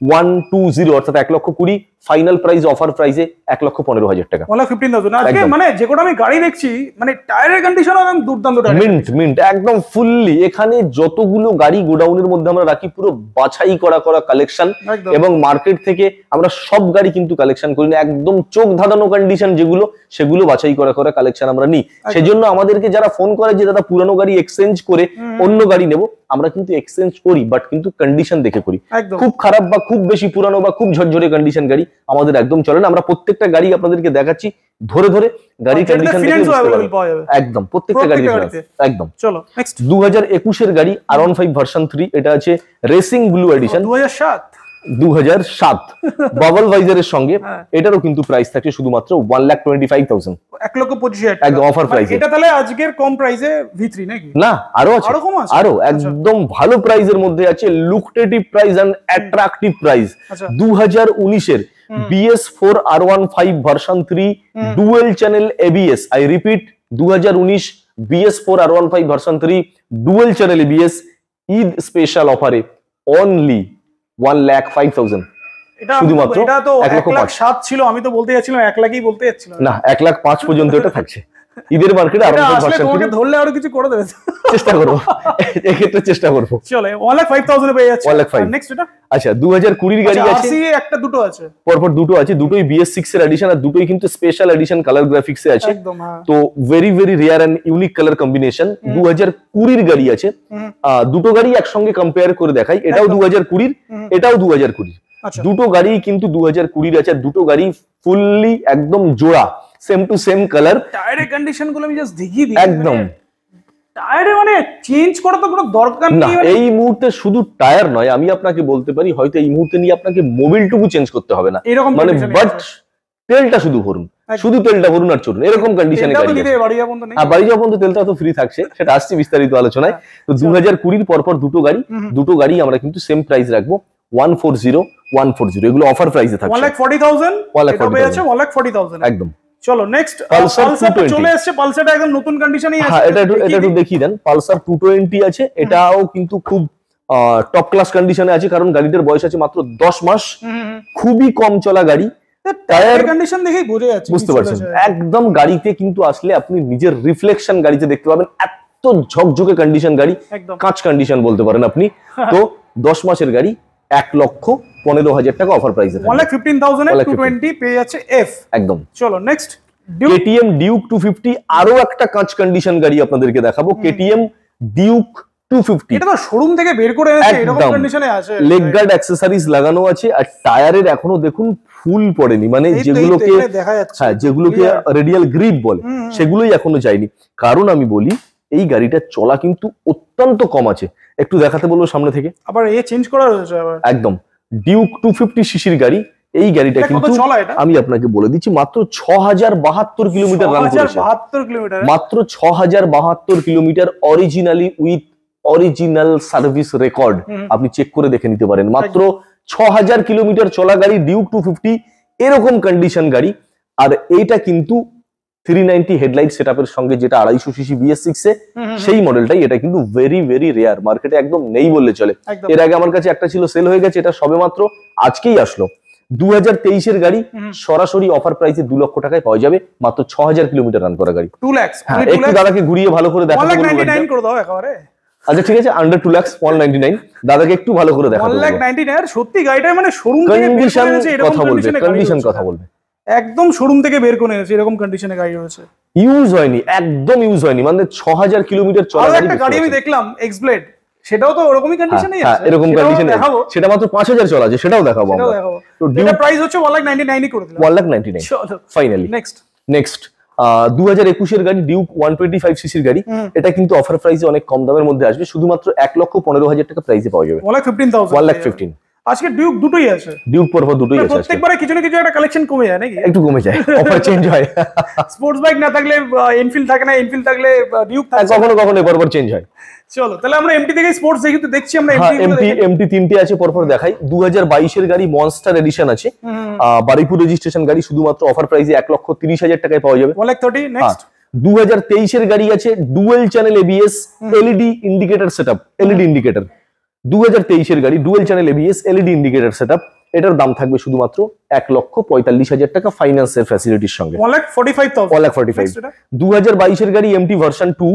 120 অর্থাৎ 1,20,000। ফাইনাল প্রাইস অফার প্রাইসে 1,15,000 টাকা। 1,15,000 আজকে একদম। মানে যে কোটা আমি গাড়ি দেখছি মানে টায়ারের কন্ডিশন একদম দুর্দান্ত টায়ার। মিন্ট একদম ফুললি। এখানে যতগুলো গাড়ি গোডাউনের মধ্যে আমরা রাখি পুরো বাছাই করা কালেকশন, একদম। এবং মার্কেট থেকে আমরা সব গাড়ি কিন্তু কালেকশন করি না, একদম চোখ ধাঁধানো কন্ডিশন যেগুলো সেগুলো বাছাই করা কালেকশন আমরা নিই। সেজন্য আমাদেরকে যারা ফোন করে যে দাদা পুরানো গাড়ি এক্সচেঞ্জ করে অন্য গাড়ি নেব, আমরা কিন্তু এক্সচেঞ্জ করি বাট কিন্তু কন্ডিশন দেখে করি। একদম। খুব খারাপ বা খুব বেশি পুরানো বা খুব ঝরঝরে কন্ডিশন গাড়ি আমাদের একদম চলে না। আমরা প্রত্যেকটা গাড়ি আপনাদেরকে দেখাচ্ছি ধরে গাড়ি কন্ডিশন দেখে বুঝতে পারবেন। একদম প্রত্যেকটা গাড়ি একদম। চলো নেক্সট 2021 এর গাড়ি R15 ভার্সন 3, এটা আছে রেসিং ব্লু এডিশন 2007 বাবল ভাইজারের সঙ্গে। এটারও কিন্তু প্রাইস থাকছে শুধুমাত্র 1,25,000। 1,25,000 একদম অফার প্রাইসে। এটা তাহলে আজকের কম প্রাইসে V3 নাকি? না আরো আছে, আরো কম আছে? আরো একদম ভালো প্রাইসের মধ্যে আছে, lucrative price and attractive price. 2019 এর BS4 R15 version 3 dual channel ABS। I repeat 2019 BS4 R15 version 3 dual channel ABS Eid special অফারে অনলি 1,05,000। এটা শুধুমাত্র এটা তো 1,07,000 ছিল। আমি তো বলতে যাচ্ছিলাম 1 লাখই বলতে যাচ্ছিলাম। না 1,05,000 পর্যন্ত এটা থাকছে ঈদের মার্কেটে। আর ভার্সন তোমাকে ধরলে আরো কিছু করে দেবে, চেষ্টা করব, এই ক্ষেত্রে চেষ্টা করব। চলে 1,05,000 এ পেয়ে যাচ্ছে। 1,05,000 নেক্সট এটা আচ্ছা 2020 গাড়ি আছে, RC একটা দুটো আছে, পরপর দুটো আছে, দুটোই BS6 এর এডিশন, আর দুটোই কিন্তু স্পেশাল এডিশন কালার গ্রাফিক্সে আছে। একদম হ্যাঁ। তো very rare and unique colour combination. 2020 গাড়ি আছে, দুটো গাড়ি একসঙ্গে কম্পেয়ার করে দেখাই। এটাও 2020, এটাও 2020। দুটো গাড়ি কিন্তু 2020 আছে, দুটো গাড়ি ফুললি একদম জোড়া, সেম টু সেম কালার। টায়ারের কন্ডিশন গুলো আমি জাস্ট দেখিয়ে দিই। একদম টায়ারে মানে চেঞ্জ করা তো কোনো দরকার নেই। এই মুহূর্তে শুধু টায়ার নয়, আমি আপনাকে বলতে পারি হয়তো এই মুহূর্তে নিয়ে আপনাকে মোবিলটুকু চেঞ্জ করতে হবে না, এরকম মানে বাট তেলটা শুধু ভরুন, শুধু তেলটা ভরুন আর চলুন, এরকম কন্ডিশনে গাড়ি আছে। বাড়ি যাবো তো নেই, বাড়ি যাবো তো তেলটা তো ফ্রি থাকছে, সেটা আসছে বিস্তারিত আলোচনায়। তো 2020 পরপর দুটো গাড়ি আমরা কিন্তু সেম প্রাইস রাখবো 140 এগুলো অফার প্রাইসে থাকছে। 1,40,000 এটা পেয়ে যাচ্ছে 1,40,000 একদম। চলো নেক্সট পালসার চলে আসছে। পালসারটা একদম নতুন কন্ডিশনেই আছে। হ্যাঁ এটা একটু দেখিয়ে দেন। পালসার 220 আছে, এটাও কিন্তু খুব টপ ক্লাস কন্ডিশনে আছে, কারণ গাড়িটার বয়স আছে মাত্র 10 মাস। খুবই কম চলা গাড়ি, টায়ার কন্ডিশন দেখেই বোঝা যাচ্ছে, বুঝতে পারছেন। একদম গাড়িতে কিন্তু আসলে আপনি নিজের রিফ্লেকশন গাড়িতে দেখতে পাবেন, এত ঝকঝকে কন্ডিশন গাড়ি, কাঁচ কন্ডিশন বলতে পারেন আপনি। তো 10 মাসের গাড়ি 1,15,000 টাকা অফার প্রাইসে, 1,15,000 এ 220 পেয়ে যাচ্ছে F। একদম। চলো নেক্সট KTM Duke 250, আরো একটা কাঁচ কন্ডিশন গাড়ি আপনাদেরকে দেখাবো। KTM Duke 250, এটা তো শোরুম থেকে বের করে এনেছে, এরকম কন্ডিশনে আছে। লেগ গার্ড অ্যাকসেসরিজ লাগানো আছে, আর টায়ারের এখনো দেখুন ফুল পড়েনি, মানে যেগুলোকে দেখা যাচ্ছে, হ্যাঁ যেগুলোকে রেডিয়াল গ্রিপ বলে সেগুলোই এখনো যায়নি। কারণ আমি বলি এই গাড়িটা চলা কিন্তু অত্যন্ত কম আছে। একটু দেখাতে বলবো সামনে থেকে, আবার চেঞ্জ করা হয়েছে আবার। একদম Duke 250 সিসির গাড়ি। এই গাড়িটা কিন্তু আমি আপনাকে বলে দিচ্ছি মাত্র 6,072 কিলোমিটার রান করেছে। 6,072 কিলোমিটার, মাত্র 6,072 kilometre, originally with original service record, আপনি চেক করে দেখে নিতে পারেন। মাত্র 6,000 কিলোমিটার চলা গাড়ি Duke 250, এরকম কন্ডিশন গাড়ি। আর এইটা কিন্তু 390 হেডলাইট সেটআপের সঙ্গে, যেটা 250 সিসি BS6 এ, সেই মডেলটাই। এটা কিন্তু ভেরি রেয়ার, মার্কেটে একদম নেই বললে চলে। এর আগে আমার কাছে একটা ছিল, সেল হয়ে গেছে, এটা সবেমাত্র আজকেই আসলো। 2023 এর গাড়ি, সরাসরি অফার প্রাইসে 2 লক্ষ টাকায় পাওয়া যাবে, মাত্র 6,000 কিলোমিটার রান করা গাড়ি। 2 লাখ। একটু দাদাকে ঘুরিয়ে ভালো করে দেখাবো। 1,99 করে দাও একেবারে। আচ্ছা ঠিক আছে, আন্ডার 2 লাখ 199, দাদাকে একটু ভালো করে দেখাবো। 1,99 আর সত্যি গাড়িটা মানে শোরুম থেকে বের করে এনেছে, এরকম কন্ডিশন কথা বলবে, একদম শোরুম থেকে বের করে এনেছে, এরকম কন্ডিশনে গাড়ি রয়েছে। ইউজ হয়নি, একদম ইউজ হয়নি, মানে 6,000 কিলোমিটার চলা গাড়ি। একটা গাড়ি আমি দেখলাম এক্সব্লেড, সেটাও তো ওরকমই কন্ডিশনেই আছে, এরকম কন্ডিশনে সেটা মাত্র 5,000 চলা আছে, সেটাও দেখাবো আমরা। তো এটা প্রাইস হচ্ছে 1,99 করে দিলাম। 1,99 চলো ফাইনালি। নেক্সট 2021 এর গাড়ি Duke 125 সিসির গাড়ি। এটা কিন্তু অফার প্রাইসে অনেক কম দামের মধ্যে আসবে, শুধুমাত্র 1,15,000 টাকা প্রাইসে পাওয়া যাবে। 1,15,000, 1,15,000 আজকে ডিউক দুটোই আছে, ডিউক পরপর দুটোই আছে। প্রত্যেকবারে কিছু না কিছু একটা কালেকশন কমে যায় নাকি? একটু কমে যায়, অফার চেঞ্জ হয়। স্পোর্টস বাইক না থাকলে এনফিল্ড থাকে না, এনফিল্ড থাকলে ডিউক থাকে, কখনো কখনো পরপর চেঞ্জ হয়। চলো তাহলে আমরা এমটি থেকে স্পোর্টস দেখছি আমরা। এমটি তিনটে আছে, পরপর দেখাই। 2022 এর গাড়ি মনস্টার এডিশন আছে, বারুইপুর রেজিস্ট্রেশন গাড়ি, শুধুমাত্র অফার প্রাইসে 1,30,000 টাকায় পাওয়া যাবে। 1,30,000 নেক্সট। 2023 এর গাড়ি আছে, dual channel ABS LED indicator setup, LED indicator. 2023 এর গাড়ি dual channel ABS LED indicator setup, এটার দাম থাকবে শুধুমাত্র 1,45,000 টাকা ফাইন্যান্সের ফ্যাসিলিটির সঙ্গে। 1,45,000। 1,45,000। 2022 এর গাড়ি এমটি ভার্সন 2,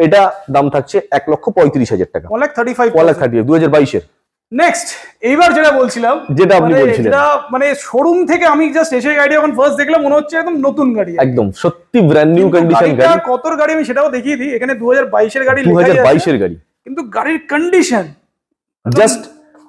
এটা দাম থাকছে 1,35,000 টাকা। 1,35,000 2022 এর। নেক্সট এইবার যেটা বলছিলাম, যেটা আপনি বলছিলেন, যেটা মানে শোরুম থেকে আমি জাস্ট এসে গাড়ি যখন ফার্স্ট দেখলাম মনে হচ্ছে একদম নতুন গাড়ি, একদম সত্যি ব্র্যান্ড নিউ কন্ডিশন গাড়ি। কত গাড়ি আমি সেটাও দেখিয়ে দিই, এখানে 2022 এর গাড়ি, 2022 এর গাড়ি, কিন্তু গাড়ির কন্ডিশন জাস্ট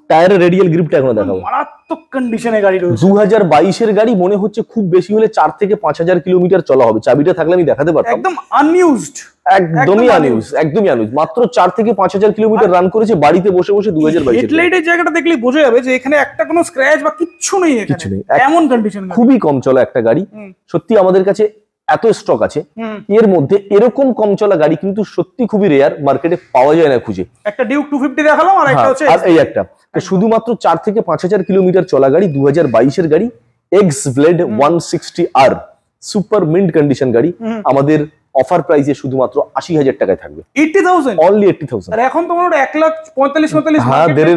টায়ারের রেডিয়াল গ্রিপটা এখনো দেখাবো, মারাত্মক কন্ডিশনে গাড়ি রয়েছে। 2022 এর গাড়ি, মনে হচ্ছে খুব বেশি হলে 4 থেকে 5,000 কিলোমিটার চলা হবে। চাবিটা থাকলে আমি দেখাতে পারতাম। একদম আনইউজড, একদমই আনইউজ। মাত্র 4 থেকে 5,000 কিলোমিটার রান করেছে বাড়িতে বসে বসে 2022 এর। হেডলাইটের জায়গাটা দেখলেই বোঝা যাবে যে এখানে একটা কোনো স্ক্র্যাচ বা কিচ্ছু নেই, কিছু নেই, এমন কন্ডিশন। খুবই কম চলা একটা গাড়ি। সত্যি আমাদের কাছে এত স্টক আছে এর মধ্যে, এরকম কম চলা গাড়ি কিন্তু সত্যি খুবই রেয়ার, মার্কেটে পাওয়া যায় না খুঁজে। একটা ডিউক 250 দেখালাম, আর একটা হচ্ছে এই একটা। শুধুমাত্র 4 থেকে 5,000 কিলোমিটার চলা গাড়ি, 2022 এর গাড়ি, x blade 160R, super mint condition গাড়ি, আমাদের অফার প্রাইসে শুধুমাত্র 80,000 টাকায় থাকবে। 80,000, অনলি 80,000। আর এখন তো মনে হয় 1,45,000 হ্যাঁ, দেড়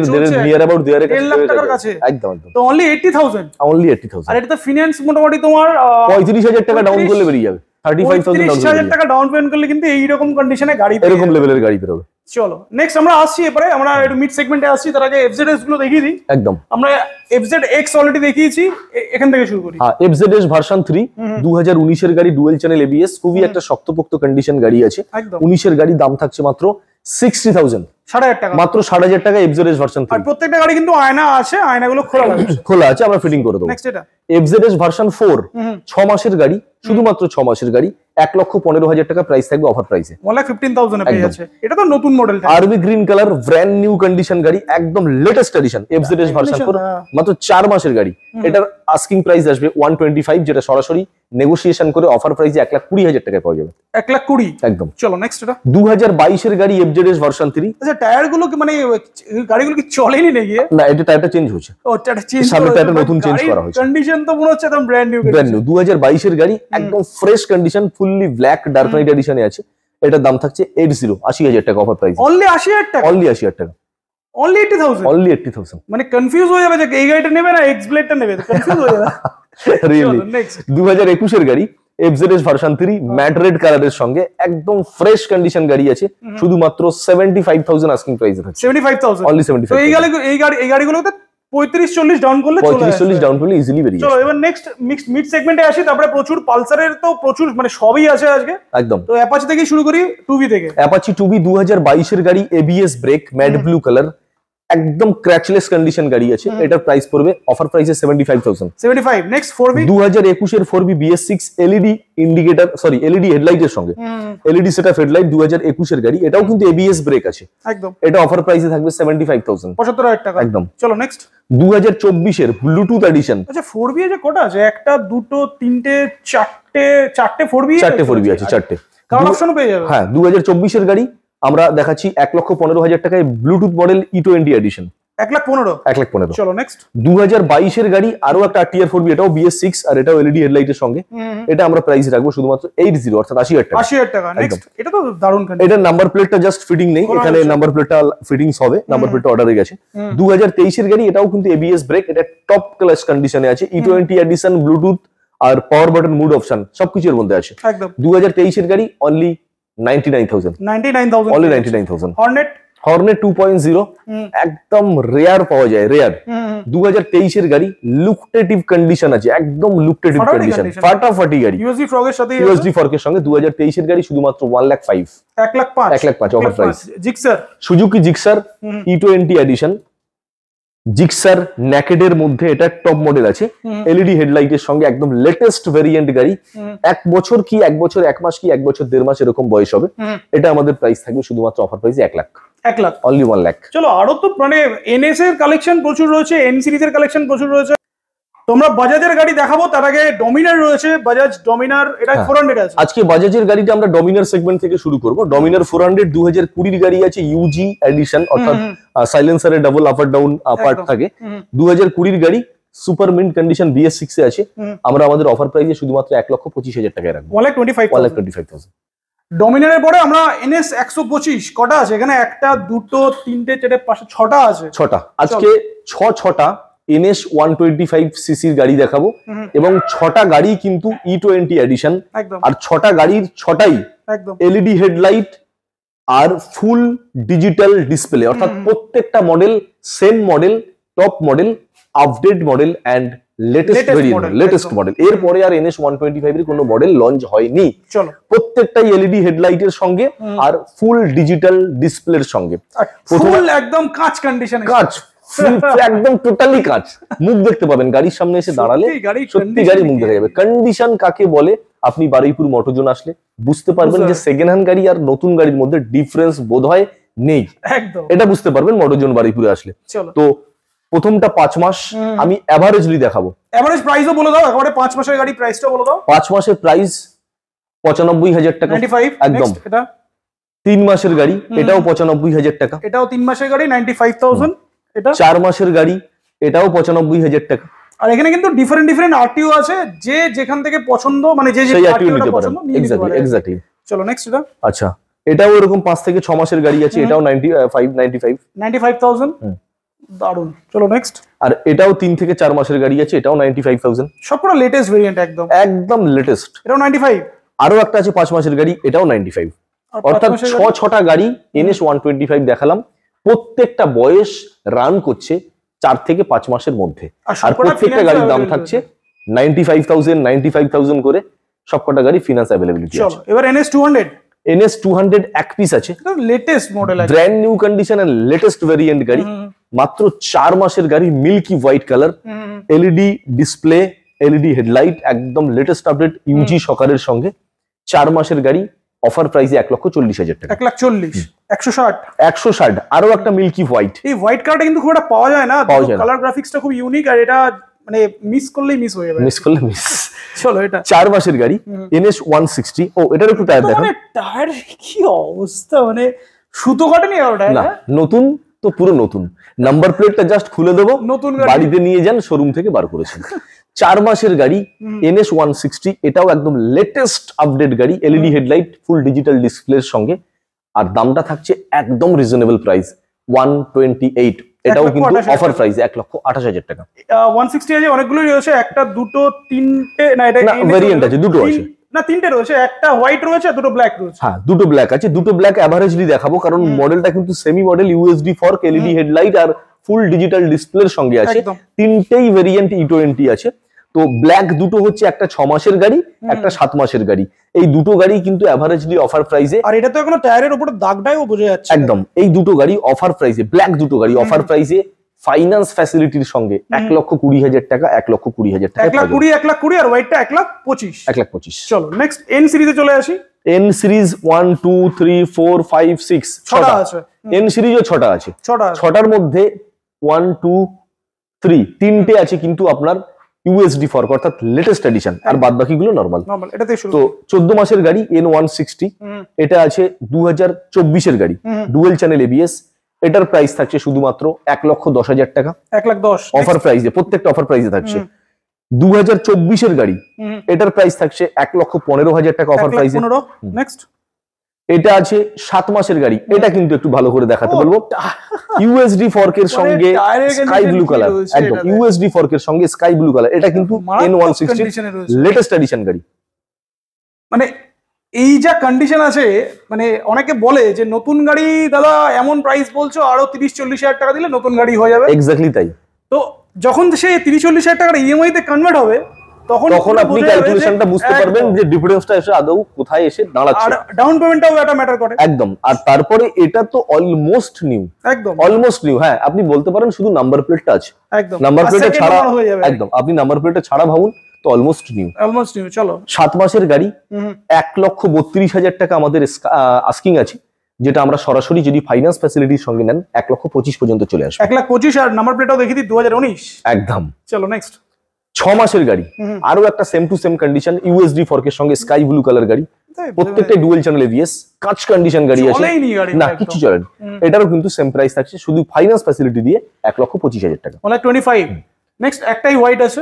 নিয়ার অ্যাবাউট দেয়ার 1 লাখ টাকার কাছে। একদম তো অনলি 80,000, অনলি 80,000। আর এটা তো ফিনান্স মোটামুটি তোমার 35,000 টাকা ডাউন করলে বেরিয়ে যাবে। 35,000 টাকা ডাউন পেমেন্ট করলে কিন্তু এইরকম কন্ডিশনে গাড়ি, এরকম লেভেলের গাড়ি বেরোবে। চলো নেক্সট আমরা আসছি, এবারে আমরা একটু মিড সেগমেন্টে আসছি। তার আগে এফজেডএস গুলো দেখিয়ে দিই। একদম, আমরা এফজেড এক্স অলরেডি দেখিয়েছি, এখান থেকে শুরু করি। হ্যাঁ, এফজেডএস ভার্সন 3, 2019 এর গাড়ি, ডুয়েল চ্যানেল এবিএস, খুবই একটা শক্তপোক্ত কন্ডিশন গাড়ি আছে। 19 এর গাড়ি, দাম থাকছে মাত্র 60,000, 7,500 টাকা, মাত্র 7,500 টাকা এফজেডএস ভার্সন 3। আর প্রত্যেকটা গাড়ি কিন্তু আয়না আছে, আয়নাগুলো খোলা আছে, আমরা ফিটিং করে দেবো। নেক্সট এটা এফজেডএস ভার্সন 4, 6 মাসের গাড়ি, শুধুমাত্র 6 মাসের গাড়ি, 1,15,000 টাকা প্রাইস থাকবে অফার প্রাইসে। 1,15,000 এ পেয়ে যাচ্ছে। এটা তো নতুন মডেল, আরবি green colour, brand new condition গাড়ি, একদম লেটেস্ট এডিশন, এফজেডএস ভার্সন 4, মাত্র 4 মাসের গাড়ি। এটার আস্কিং প্রাইস আসবে 125, যেটা সরাসরি নেগোসিয়েশন করে অফার প্রাইসে 1,20,000 টাকায় পাওয়া যাবে। 1,20,000 একদম। চলো নেক্সট এটা 2022 এর গাড়ি, এফজেডএস ভার্সন 3। আচ্ছা, টায়ার গুলো কি মানে গাড়িগুলো কি চলেনি নাকি? না, এটা টায়ারটা চেঞ্জ হয়েছে। ও, টায়ারটা চেঞ্জ, সামনে টায়ারটা নতুন চেঞ্জ করা হয়েছে। কন্ডিশন তো মনে হচ্ছে একদম ব্র্যান্ড নিউ। 2022 এর গাড়ি, একদম fresh condition, fully black dark night এডিশনে আছে। এটার দাম থাকছে 80,000 টাকা অফার প্রাইস। অনলি 80,000 টাকা, অনলি 80,000 টাকা, অনলি 80,000, অনলি 80,000। মানে কনফিউজ হয়ে যাবে যে এই গাড়িটা নেবে না এক্স ব্লেডটা নেবে, কনফিউজ হয়ে যাবে রিয়েলি। 2021 এর গাড়ি, এফজেডএস ভার্সন 3, ম্যাট রেড কালারের সঙ্গে, একদম ফ্রেশ কন্ডিশন গাড়ি আছে, শুধুমাত্র 75,000 আস্কিং প্রাইস আছে। 75,000, অনলি 75,000। তো এই গাড়িগুলোতে 35-40 ডাউন করলে 35-40 ডাউন করলে ইজিলি বেরিয়ে যাবে। চলো এবার নেক্সট মিড সেগমেন্টে আসি। তারপরে প্রচুর পালসারের তো প্রচুর, মানে সবই আছে আজকে একদম। তো অ্যাপাচি থেকে শুরু করি, 2B থেকে। অ্যাপাচি 2B 2022 এর গাড়ি, ABS brake, matte blue colour, একদম ক্র্যাচলেস কন্ডিশন গাড়ি আছে। এটার প্রাইস পড়বে অফার প্রাইসে 75,000। 75। নেক্সট 4B 2021 এর 4B BS6 LED indicator, sorry LED হেডলাইটের সঙ্গে, এলইডি সেটআপ হেডলাইট, 2021 এর গাড়ি, এটাও কিন্তু এবিএস ব্রেক আছে একদম। এটা অফার প্রাইসে থাকবে 75,000, 75,000 টাকা একদম। চলো নেক্সট 2024 এর ব্লুটুথ এডিশন। আচ্ছা, 4B এ যে কটা আছে? একটা, দুটো, তিনটে, চারটে 4B আছে, চারটে কালার অপশনও পেয়ে যাবে। হ্যাঁ, 2024 এর গাড়ি আমরা দেখাচ্ছি 1,15,000 টাকায় ব্লুটুথ মডেল E20 এডিশন। 1,15,000। চলো নেক্সট 2022 এর গাড়ি, আরো একটা টিয়ার 4B, এটাও BS6 আর এটাও এলইডি হেডলাইটের সঙ্গে। এটা আমরা প্রাইস রাখবো শুধুমাত্র 80, অর্থাৎ 80,000 টাকা। 80,000 টাকা। নেক্সট এটা তো দারুণ কন্ডিশন। এটা নাম্বার প্লেটটা জাস্ট ফিটিং নেই, এখানে নাম্বার প্লেটটা ফিটিংস হবে, নাম্বার প্লেটটা অর্ডারে গেছে। 2023 এর গাড়ি, এটাও কিন্তু এবিএস ব্রেক, এটা টপ ক্লাস কন্ডিশনে আছে। E20 এডিশন, ব্লুটুথ আর পাওয়ার বাটন মুড অপশন সবকিছুর মধ্যে আছে একদম। 2023 এর গাড়ি, অনলি 99,000, অনলি 99,000। হর্নেট 2.0, একদম রেয়ার পাওয়া যায়, রেয়ার। 2023 এর গাড়ি, লুকটেটিভ কন্ডিশন আছে, একদম লুকটেটিভ কন্ডিশন, ফাটাফাটি গাড়ি, ইউএসডি ফ্রগের সাথে, ইউএসডি ফর্কের সঙ্গে। 2023 এর গাড়ি, শুধুমাত্র 1,05,000, 1,05,000 offer price. Gixxer, Suzuki Gixxer E20 edition, Gixxer ন্যাকেডের মধ্যে এটা টপ মডেল আছে, এলইডি হেডলাইটের সঙ্গে একদম লেটেস্ট ভেরিয়েন্ট গাড়ি। 1 বছর কি 1 বছর 1 মাস কি 1 বছর 1.5 মাস এরকম বয়স হবে। এটা আমাদের প্রাইস থাকবে শুধুমাত্র অফার প্রাইসে 1 লাখ। 1 লাখ অনলি 1 লাখ। চলো, আরো তো মানে এনএস এর কালেকশন প্রচুর রয়েছে, এন সিরিজের কালেকশন প্রচুর রয়েছে। তোমরা বাজাজের গাড়ি দেখাবো, তার আগে ডমিনার রয়েছে, বাজাজ ডমিনার, এটা 400 আছে। আজকে বাজাজের গাড়িটা আমরা ডমিনার সেগমেন্ট থেকে শুরু করব। ডমিনার 400 2020 গাড়ি আছে, ইউজি এডিশন, অর্থাৎ সাইলেন্সারের ডাবল আপ আর ডাউন পার্ট থাকে। 2020 গাড়ি, সুপার মিন্ট কন্ডিশন BS6 এ আছে। আমরা আমাদের অফার প্রাইসে শুধুমাত্র 1,25,000 টাকায় রাখবো। 1,25,000। ডমিনারের পরে আমরা এনএস 125 কটা আছে এখানে? 1 2 3 4 5 6টা আছে। 6টা আজকে 6টা এনএস 125 সিসির গাড়ি দেখাবো, এবং 6টা গাড়ি কিন্তু E20 এডিশন, আর 6টা গাড়ির 6টাই এলইডি হেডলাইট আর ফুল ডিজিটাল ডিসপ্লে, অর্থাৎ প্রত্যেকটা model same model, top model, update model and latest model. এরপরে আর এনএস 125 এর কোনো মডেল লঞ্চ হয়নি। চলো, প্রত্যেকটাই এলইডি হেডলাইটের সঙ্গে আর ফুল ডিজিটাল ডিসপ্লের সঙ্গে, ফুল একদম কাঁচ কন্ডিশন, কাঁচ একদম টোটালি কাঁচ। মুখ দেখতে পাবেন গাড়ির সামনে এসে দাঁড়ালে, সত্যি গাড়ি মুখ দেখা যাবে। কন্ডিশন কাকে বলে আপনি বারুইপুর মোটরজোন আসলে বুঝতে পারবেন যে সেকেন্ড হ্যান্ড গাড়ি আর নতুন গাড়ির মধ্যে ডিফারেন্স বোধহয় নেই, এটা বুঝতে পারবেন মোটরজোন বারুইপুরে আসলে। তো প্রথমটা 5 মাস আমি এভারেজলি দেখাবো। এভারেজ প্রাইসও বলে দাও একেবারে, 5 মাসের গাড়ি প্রাইসটা বলে দাও। 5 মাসের প্রাইস 95,000 টাকা, 95 একদম। এটা 3 মাসের গাড়ি, এটাও 95,000 টাকা, এটাও 3 মাসের গাড়ি 95,000। এটা 4 মাসের গাড়ি, এটাও 95,000 টাকা। আর এখানে কিন্তু ডিফারেন্ট আরটিও আছে, যে যেখান থেকে পছন্দ মানে যে আরটিওটা পছন্দ নিয়ে নিতে পারে। এক্স্যাক্টলি। চলো নেক্সট এটা। আচ্ছা, এটাও এরকম 5 থেকে 6 মাসের গাড়ি আছে, এটাও 95,000। দারুন। চলো নেক্সট। আর এটাও 3 থেকে 4 মাসের গাড়ি আছে, এটাও 95,000। সবগুলো লেটেস্ট ভেরিয়েন্ট, একদম লেটেস্ট। এটাও 95। আরো একটা আছে 5 মাসের গাড়ি, এটাও 95। অর্থাৎ 6টা গাড়ি এনএস 125 দেখালাম, প্রত্যেকটা বয়স রান করছে 4 থেকে 5 মাসের মধ্যে, আর প্রত্যেকটা গাড়ির দাম থাকছে 95,000 করে। সবকটা গাড়ি ফিনান্স অ্যাভেলেবিলিটি আছে। চলো এবার এনএস 200 এক পিস আছে, latest model, brand new condition and latest variant গাড়ি। মাত্র 4 মাসের গাড়ি, milky white colour, LED display, LED headlight, একদম লেটেস্ট আপডেট ইউজি সকারের সঙ্গে। 4 মাসের গাড়ি, অফার প্রাইসে 1,40,000 টাকা। 1,40,000 160। আরো একটা মিল্কি হোয়াইট, এই হোয়াইট কালারটা কিন্তু খুব একটা পাওয়া যায় না, কালার গ্রাফিক্সটা খুব ইউনিক, আর এটা মানে মিস করলেই মিস হয়ে যাবে। চলো এটা 4 মাসের গাড়ি, এনএস 160। ও এটার একটু টায়ার দেখো, মানে টায়ার কি অবস্থা, মানে সুতো কাটেনি ওটা না, নতুন তো পুরো নতুন। নাম্বার প্লেটটা জাস্ট খুলে দেবো, নতুন বাড়িতে নিয়ে যান, শোরুম থেকে বার করেছেন। 4 মাসের গাড়ি, এনএস 160, এটাও একদম লেটেস্ট আপডেট গাড়ি, এলইডি হেডলাইট, ফুল ডিজিটাল ডিসপ্লের সঙ্গে। আর দামটা থাকছে একদম রিজনেবল প্রাইস 128। এটাও কিন্তু অফার প্রাইস 1,28,000 টাকা। 160 আছে, অনেকগুলোই রয়েছে, একটা দুটো তিনটে, না এটা ভেরিয়েন্ট আছে, দুটো আছে, না 3টে রয়েছে, একটা হোয়াইট রয়েছে, দুটো ব্ল্যাক রয়েছে। হ্যাঁ, দুটো ব্ল্যাক আছে। দুটো ব্ল্যাক এভারেজলি দেখাবো, কারণ মডেলটা কিন্তু semi model, USD fork, LED headlight আর ফুল ডিজিটাল ডিসপ্লের সঙ্গে আছে। 3টেই ভেরিয়েন্ট E20 আছে। তো ব্ল্যাক দুটো হচ্ছে, একটা 6 মাসের গাড়ি, একটা 7 মাসের গাড়ি। এই দুটো গাড়ি কিন্তু এভারেজলি অফার প্রাইসে, আর এটা তো এখনো টায়ারের উপরে দাগটাও বোঝা যাচ্ছে একদম। এই দুটো গাড়ি অফার প্রাইসে, ব্ল্যাক দুটো গাড়ি অফার প্রাইসে, ফাইন্যান্স ফ্যাসিলিটির সঙ্গে 1,20,000 টাকা, 1,20,000 টাকা, 1,20,000 আর হোয়াইটটা 1,25,000। 1,25,000। চলো নেক্সট এন সিরিজে চলে আসি। এন সিরিজ 1 2 3 4 5 6 6টা আছে। এন সিরিজও 6টা আছে। 6টার মধ্যে 1 2 3 3টে আছে কিন্তু আপনার ইউএসডি ফর্ক, অর্থাৎ লেটেস্ট এডিশন, আর বাদ বাকিগুলো নরমাল। এটাতে শুরু। তো 14 মাসের গাড়ি এন 160, এটা আছে 2024 এর গাড়ি, ডুয়েল চ্যানেল এবিএস। এটার প্রাইস থাকছে শুধুমাত্র 1,10,000 টাকা। 1,10,000 অফার প্রাইসে, প্রত্যেকটা অফার প্রাইসে থাকছে। 2024 এর গাড়ি, এটার প্রাইস থাকছে 1,15,000 টাকা অফার প্রাইসে। নেক্সট এটা আছে 7 মাসের গাড়ি, এটা কিন্তু একটু ভালো করে দেখাতে বলবো। ইউএসডি ফর্কের সঙ্গে স্কাই ব্লু কালার, একদম ইউএসডি ফর্কের সঙ্গে স্কাই ব্লু কালার। এটা কিন্তু N160 লেটেস্ট এডিশন গাড়ি। মানে এই যা কন্ডিশন আছে, মানে অনেকে বলে যে নতুন গাড়ি দাদা এমন প্রাইস বলছো, আরো 30-40 হাজার টাকা দিলে নতুন গাড়ি হয়ে যাবে। এক্স্যাক্টলি তাই। তো যখন সেই 30-40 হাজার টাকার ইএমআই তে কনভার্ট হবে, তখন আপনি ক্যালকুলেশনটা বুঝতে পারবেন যে ডিফারেন্সটা এসে আদৌ কোথায় এসে দাঁড়াচ্ছে। আর ডাউন পেমেন্টটাও এটা ম্যাটার করে একদম। আর তারপরে এটা তো অলমোস্ট নিউ, একদম অলমোস্ট নিউ। হ্যাঁ, আপনি বলতে পারেন শুধু নাম্বার প্লেটটা আছে, একদম নাম্বার প্লেটটা ছাড়া একদম, আপনি নাম্বার প্লেটটা ছাড়া ভাবুন তো অলমোস্ট নিউ। চলো 7 মাসের গাড়ি 1,32,000 টাকা আমাদের আস্কিং আছে, যেটা আমরা সরাসরি যদি ফাইন্যান্স ফ্যাসিলিটির সঙ্গে নেন 1,25,000 পর্যন্ত চলে আসবে। 1,25,000 আর নাম্বার প্লেটটাও দেখিয়ে দিই 2019 একদম। চলো নেক্সট 6 মাসের গাড়ি, আরো একটা same to same condition, USD ফর্কের সঙ্গে স্কাই ব্লু কালার গাড়ি, প্রত্যেকটা ডুয়েল চ্যানেল এবিএস, কাঁচ কন্ডিশন গাড়ি আছে না, কিছু চলে না। এটারও কিন্তু সেম প্রাইস থাকছে, শুধু ফাইন্যান্স ফ্যাসিলিটি দিয়ে 1,25,000 টাকা। 1,25,000। নেক্সট একটাই হোয়াইট আছে,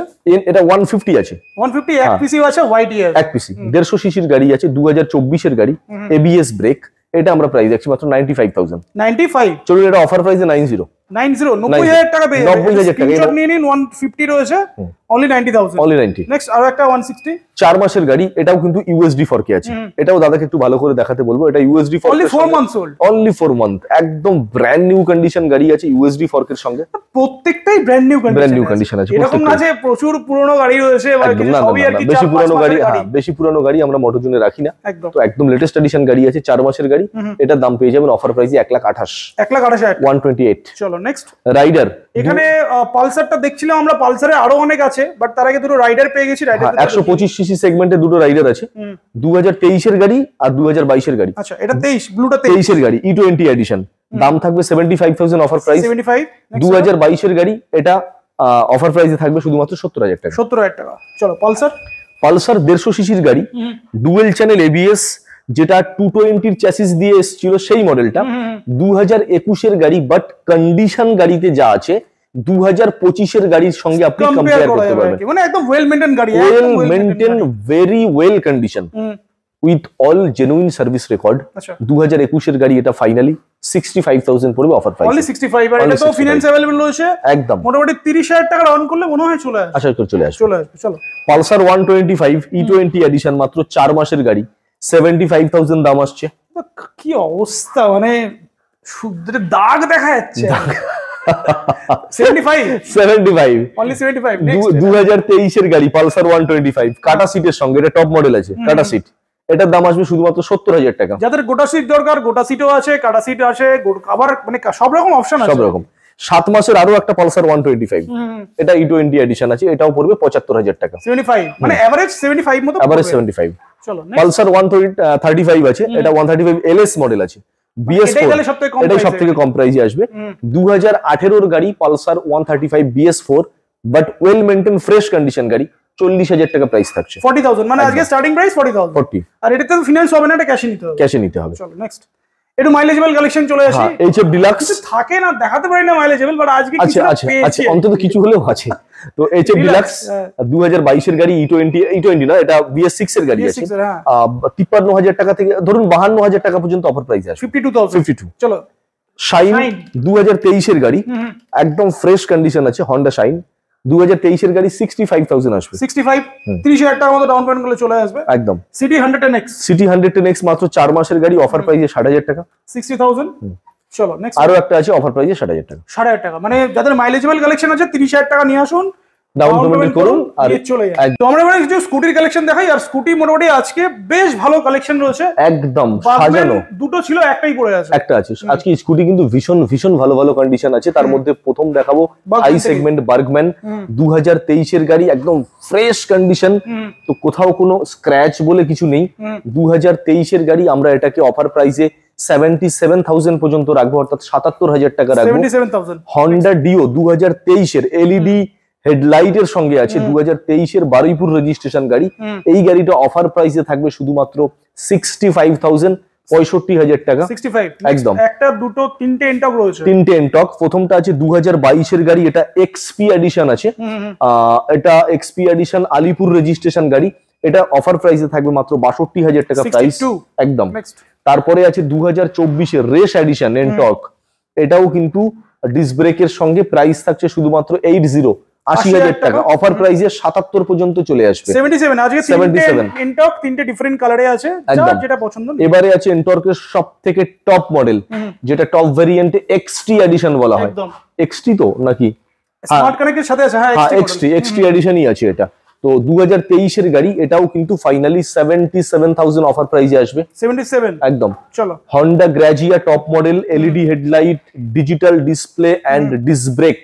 এটা 150 আছে, 150 এক পিসিও আছে, হোয়াইট আছে এক পিসি। 150 সিসির গাড়ি আছে, 2024 এর গাড়ি, এবিএস ব্রেক। এটা আমরা প্রাইস রাখছি মাত্র 95,000। 95 চলুন এটা অফার প্রাইসে 90,000 টাকা পেয়ে যাবেন। 90,000 টাকা স্ক্রিনশট নিয়ে নিন। 150 রয়েছে, অনলি 90,000, অনলি 90। নেক্সট আরো একটা 160 4 মাসের গাড়ি, এটাও কিন্তু ইউএসডি ফর্কে আছে। এটাও দাদাকে একটু ভালো করে দেখাতে বলবো। এটা USD fork, only 4 months old, only 4 month, একদম ব্র্যান্ড নিউ কন্ডিশন গাড়ি আছে ইউএসডি ফর্কের সঙ্গে। প্রত্যেকটাই ব্র্যান্ড নিউ কন্ডিশন আছে, এরকম না যে প্রচুর পুরনো গাড়ি রয়েছে বা কিছু সবই আর কি। বেশি পুরনো গাড়ি, হ্যাঁ বেশি পুরনো গাড়ি আমরা মোটরজনে রাখি না, তো একদম লেটেস্ট এডিশন গাড়ি আছে 4 মাসের গাড়ি। এটার দাম পেয়ে যাবেন অফার প্রাইসে 1,28,000, 128। চলো নেক্সট রাইডার। এখানে পালসারটা দেখছিলাম আমরা, পালসারে আরো অনেক আছে, বাট তার আগে দুটো রাইডার পেয়ে গেছি। রাইডার 125 সিসি সেগমেন্টে দুটো রাইডার আছে, 2023 এর গাড়ি আর 2022 এর গাড়ি। আচ্ছা এটা 23, ব্লুটা 23 এর গাড়ি E20 এডিশন, দাম থাকবে 75,000 অফার প্রাইস। 75। 2022 এর গাড়ি, এটা অফার প্রাইসে থাকবে শুধুমাত্র 70,000 টাকা। 70,000 টাকা। চলো পালসার। 150 সিসির গাড়ি, ডুয়েল চ্যানেল এবিএস, যেটা 220 এর চ্যাসিস দিয়ে এসেছিল সেই মডেলটা। 2021 এর গাড়ি, বাট কন্ডিশন গাড়িতে যা আছে 2025 এর গাড়ির সঙ্গে আপনি কম্পেয়ার করতে পারবেন। মানে একদম ওয়েল মেইনটেইন গাড়ি, well maintain, very well condition with all genuine service record. 2021 এর গাড়ি, এটা ফাইনালি 65,000 পড়বে অফার প্রাইস, অনলি 65। আর এটা তো ফিনান্স अवेलेबल রয়েছে একদম, মোটামুটি 30,000 টাকা অন করলে মনে হয় চলে আসবে। আশা করি চলে আসবে। চলো পালসার 125 E20 এডিশন, মাত্র 4 মাসের গাড়ি, 75,000 দাম আসছে। কি অবস্থা, মানে শুধু দাগ দেখা যাচ্ছে। 75 অনলি 75। 2023 এর গাড়ি পালসার 125, কাটা সিটের সঙ্গে, এটা টপ মডেল আছে, কাটা সিট। এটার দাম আসবে শুধুমাত্র 70,000 টাকা। যাদের গোটা সিট দরকার, গোটা সিটও আছে, কাটা সিট আছে, আবার মানে সব রকম অপশন আছে, সব রকম। 7 মাসের আরো একটা পালসার 125, এটা E20 এডিশন আছে, এটাও পড়বে 75,000 টাকা। 75 মানে এভারেজ 75 মতো, এভারেজ 75। চলো পালসার 135 আছে, এটা 135 এলএস মডেল আছে, BS4, এটাই সবথেকে কম প্রাইসে আসবে। 2018 এর গাড়ি Pulsar 135 BS4, but well maintain fresh condition গাড়ি, 40,000 টাকা প্রাইস থাকছে। 40,000 মানে আজকে স্টার্টিং প্রাইস 40,000। 40। আর এটাতে তো ফিনান্স হবে না, এটা ক্যাশে নিতে হবে। ক্যাশে নিতে হবে। চলো নেক্সট একটু মাইলেজেবল কালেকশন চলে আসি। HF ডিলাক্স থাকে না, দেখাতে পারি না মাইলেজেবল, বাট আজকে কিছু আছে, অন্তত কিছু হলেও আছে। তো HF ডিলাক্স 2022 এর গাড়ি, E20 না, এটা BS6 এর গাড়ি আছে। 53,000 টাকা থেকে ধরুন 52,000 টাকা পর্যন্ত অফার প্রাইস আছে। 52,000। চলো শাইন 2023 এর গাড়ি, একদম ফ্রেশ কন্ডিশন আছে, হন্ডা শাইন 2023 এর গাড়ি, 65,000 আসবে। 65, 30,000 টাকার মতো ডাউন পেমেন্ট করলে চলে আসবে একদম। সিটি 110X, সিটি 110X মাত্র 4 মাসের গাড়ি, অফার প্রাইসে 60,000 টাকা। 60,000। চলো নেক্সট আরো একটা আছে অফার প্রাইসে 60,000 টাকা। 60,000 টাকা মানে যাদের মাইলেজেবল কালেকশন আছে 30,000 টাকা নিয়ে আসুন, ডাউন পেমেন্ট করুন আর চলে যান। তো আমরা এবারে কিছু স্কুটির কালেকশন দেখাই। আর স্কুটি মোটামুটি আজকে বেশ ভালো কালেকশন রয়েছে, একদম সাজানো। দুটো ছিল, একটাই পড়ে আছে, একটা আছে। আজকে স্কুটি কিন্তু ভীষণ ভালো ভালো কন্ডিশন আছে। তার মধ্যে প্রথম দেখাবো হাই সেগমেন্ট বার্গম্যান 2023 এর গাড়ি, একদম ফ্রেশ কন্ডিশন, তো কোথাও কোনো স্ক্র্যাচ বলে কিছু নেই। 2023 এর গাড়ি, আমরা এটাকে অফার প্রাইসে 77,000 পর্যন্ত রাখবো, অর্থাৎ 77,000 টাকা রাখবো। 77,000। হন্ডা ডিও 2023 এর এলইডি হেডলাইটের সঙ্গে আছে, 2023 এর বারুইপুর রেজিস্ট্রেশন গাড়ি। এই গাড়িটা অফার প্রাইসে থাকবে শুধুমাত্র 65,000, 65,000 টাকা। 65 একদম। একটা দুটো তিনটে এন্টক রয়েছে, তিনটে এন্টক। প্রথমটা আছে 2022 এর গাড়ি, এটা এক্সপি এডিশন আছে। এটা এক্সপি এডিশন আলিপুর রেজিস্ট্রেশন গাড়ি, এটা অফার প্রাইসে থাকবে মাত্র 62,000 টাকা প্রাইস একদম। তারপরে আছে 2024 এর রেস এডিশন এন্টক, এটাও কিন্তু ডিস্ক ব্রেকের সঙ্গে, প্রাইস থাকছে শুধুমাত্র 80,000 টাকা। অফার প্রাইসে 77 পর্যন্ত চলে আসবে। 77 আজকে 77 এন্টক, তিনটে ডিফারেন্ট কালারে আছে, যার যেটা পছন্দ। এবারে আছে এন্টর্কের সবথেকে টপ মডেল, যেটা টপ ভেরিয়েন্টে এক্সটি এডিশন বলা হয়। এক্সটি তো নাকি স্মার্ট কানেক্টের সাথে আছে, হ্যাঁ এক্সটি এডিশনই আছে এটা। তো 2023 এর গাড়ি, এটাও কিন্তু ফাইনালি 77,000 অফার প্রাইজে আসবে। 77 একদম। চলো, Honda Grazia top model, LED headlight, digital display and disc brake,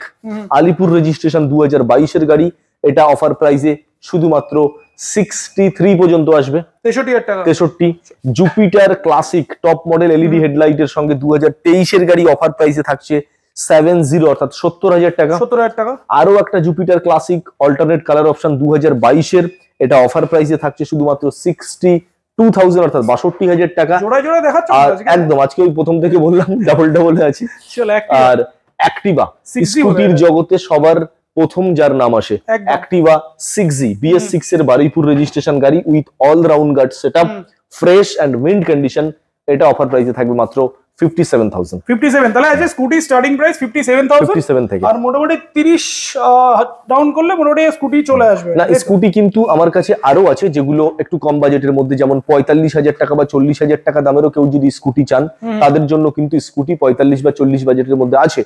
Alipore registration, 2022 এর গাড়ি। এটা অফার প্রাইজে শুধুমাত্র 63 পর্যন্ত আসবে, 63,000 টাকা। 63। Jupiter classic top model LED হেডলাইটের সঙ্গে 2023 এর গাড়ি অফার প্রাইসে থাকছে 70 অর্থাৎ 70,000 টাকা। 70,000 টাকা। আরো একটা Jupiter classic alternate colour option 2022 এর, এটা অফার প্রাইসে থাকছে শুধুমাত্র 62,000 অর্থাৎ 62,000 টাকা। জোড়ায় জোড়ায় দেখাচ্ছ আর একদম আজকে ওই প্রথম থেকে বললাম ডাবল ডাবল আছে। আর অ্যাক্টিভা স্কুটির জগতে সবার প্রথম যার নাম আসে, অ্যাক্টিভা 6G BS6 এর বারুইপুর রেজিস্ট্রেশন গাড়ি with all round guard setup, fresh and mint condition. এটা অফার প্রাইসে থাকবে মাত্র 57,000। 57, তাহলে আজকে স্কুটি স্টার্টিং প্রাইস 57,000 থেকে। আর মোটামুটি 30 ডাউন করলে মোটামুটি স্কুটি চলে আসবে। না, স্কুটি কিন্তু আমার কাছে আরো আছে যেগুলো একটু কম বাজেটের মধ্যে, যেমন 45,000 টাকা বা 40,000 টাকা দামেরও কেউ যদি স্কুটি চান, তাদের জন্য কিন্তু স্কুটি 45 বা 40 বাজেটের মধ্যে আছে।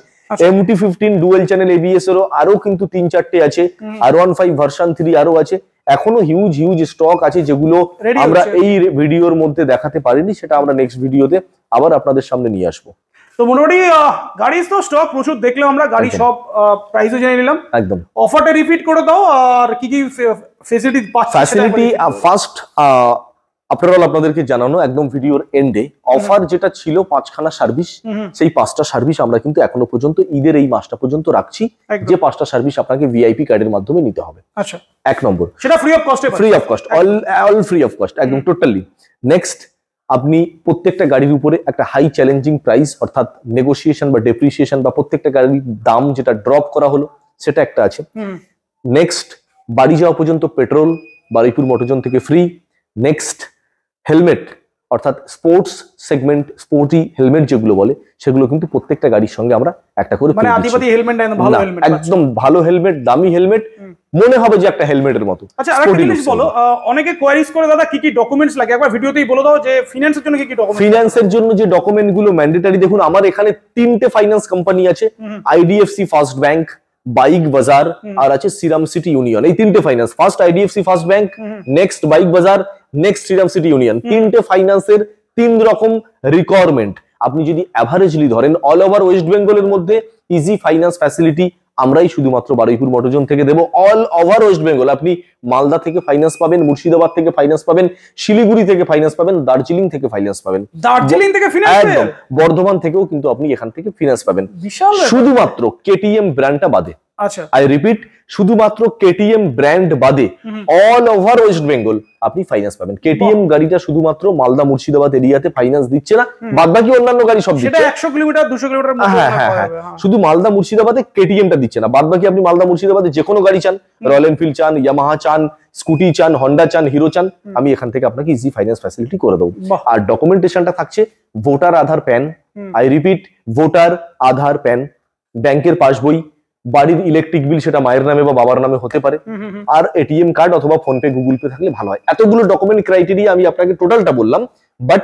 MT-15 ডুয়েল চ্যানেল ABS এরও আরো কিন্তু 3-4টে আছে, R15 ভার্সন 3 আরো আছে। এখনো হিউজ স্টক আছে যেগুলো আমরা এই ভিডিওর মধ্যে দেখাতে পারিনি, সেটা আমরা নেক্সট ভিডিওতে আবার আপনাদের সামনে নিয়ে আসবো। তো মোটামুটি গাড়ি তো স্টক প্রচুর দেখলাম আমরা, গাড়ি সব প্রাইসও জেনে নিলাম। একদম। অফারটা রিপিট করে দাও, আর কি কি ফ্যাসিলিটি পাচ্ছেন। ফ্যাসিলিটি ফার্স্ট আফটার অল আপনাদেরকে জানানো একদম ভিডিওর এন্ডে, অফার যেটা ছিল 5খানা সার্ভিস, সেই 5টা সার্ভিস আমরা কিন্তু এখনো পর্যন্ত ঈদের এই মাসটা পর্যন্ত রাখছি, যে 5টা সার্ভিস আপনাকে ভিআইপি কার্ডের মাধ্যমে নিতে হবে। আচ্ছা, 1 নম্বর সেটা free of cost, free of cost, all free of cost একদম টোটালি। নেক্সট, আপনি প্রত্যেকটা গাড়ির উপরে একটা হাই চ্যালেঞ্জিং প্রাইস অর্থাৎ নেগোসিয়েশন বা ডেপ্রিসিয়েশন বা প্রত্যেকটা গাড়ির দাম যেটা ড্রপ করা হলো সেটা একটা আছে। নেক্সট, বাড়ি যাওয়া পর্যন্ত পেট্রোল বারুইপুর মোটরজন থেকে ফ্রি। নেক্সট, হেলমেট অর্থাৎ স্পোর্টস সেগমেন্ট স্পোর্টি হেলমেট যেগুলো বলে, সেগুলো কিন্তু প্রত্যেকটা গাড়ির সঙ্গে আমরা একটা করে, মানে আদিবাদী হেলমেট না, ভালো হেলমেট, একদম ভালো হেলমেট, দামি হেলমেট, মনে হবে যে একটা হেলমেটের মতো। আচ্ছা, আরেকটা জিনিস বলো, অনেকে কোয়ারিজ করে দাদা কি কি ডকুমেন্টস লাগে, একবার ভিডিওতেই বলে দাও যে ফিনান্সের জন্য কি কি ডকুমেন্টস। ফিনান্সের জন্য যে ডকুমেন্ট গুলো ম্যান্ডেটরি, দেখুন আমার এখানে 3টে ফাইন্যান্স কোম্পানি আছে, IDFC ফার্স্ট ব্যাংক, বাইক বাজার আর আছে শ্রীরাম সিটি ইউনিয়ন। এই 3টে finance, first IDFC first bank, next bike বাজার, নেক্সট শ্রীরাম সিটি ইউনিয়ন। 3টে ফাইন্যান্সের 3 রকম রিকোয়ারমেন্ট। আপনি যদি অ্যাভারেজলি ধরেন অল ওভার ওয়েস্ট বেঙ্গলের মধ্যে ইজি ফাইন্যান্স ফ্যাসিলিটি আমরাই শুধুমাত্র বারুইপুর মোটরজন থেকে দেবো। অল ওভার ওয়েস্ট বেঙ্গল আপনি মালদা থেকে ফাইন্যান্স পাবেন, মুর্শিদাবাদ থেকে ফাইন্যান্স পাবেন, শিলিগুড়ি থেকে ফাইন্যান্স পাবেন, দার্জিলিং থেকে ফাইন্যান্স পাবেন, দার্জিলিং থেকে ফিনান্স, একদম বর্ধমান থেকেও কিন্তু আপনি এখান থেকে ফিনান্স পাবেন, বিশাল। শুধুমাত্র KTM ব্র্যান্ডটা বাদে। আচ্ছা, আই রিপিট, শুধুমাত্র KTM ব্র্যান্ড বাদে অল ওভার ওয়েস্ট বেঙ্গল আপনি ফাইন্যান্স পাবেন। KTM গাড়িটা শুধুমাত্র মালদা মুর্শিদাবাদ এরিয়াতে ফাইন্যান্স দিচ্ছে না, বাদবাকি অন্যান্য গাড়ি সব দিচ্ছে। সেটা 100 কিলোমিটার 200 কিলোমিটার মধ্যে। হ্যাঁ, শুধু মালদা মুর্শিদাবাদে KTMটা দিচ্ছে না, বাদবাকি আপনি মালদা মুর্শিদাবাদে যে কোনো গাড়ি চান, রয়্যাল এনফিল্ড চান, ইয়ামাহা চান, স্কুটি চান, হন্ডা চান, হিরো চান, আমি এখান থেকে আপনাকে ইজি ফাইন্যান্স ফ্যাসিলিটি করে দেবো। আর ডকুমেন্টেশনটা থাকছে voter Aadhaar pan, I repeat voter Aadhaar pan, ব্যাংকের পাসবই, বাড়ির ইলেকট্রিক বিল সেটা মায়ের নামে বা বাবার নামে হতে পারে, আর ATM কার্ড অথবা ফোনপে গুগল পে থাকলে ভালো হয়। এতগুলো ডকুমেন্ট ক্রাইটেরিয়া আমি আপনাকে টোটালটা বললাম, বাট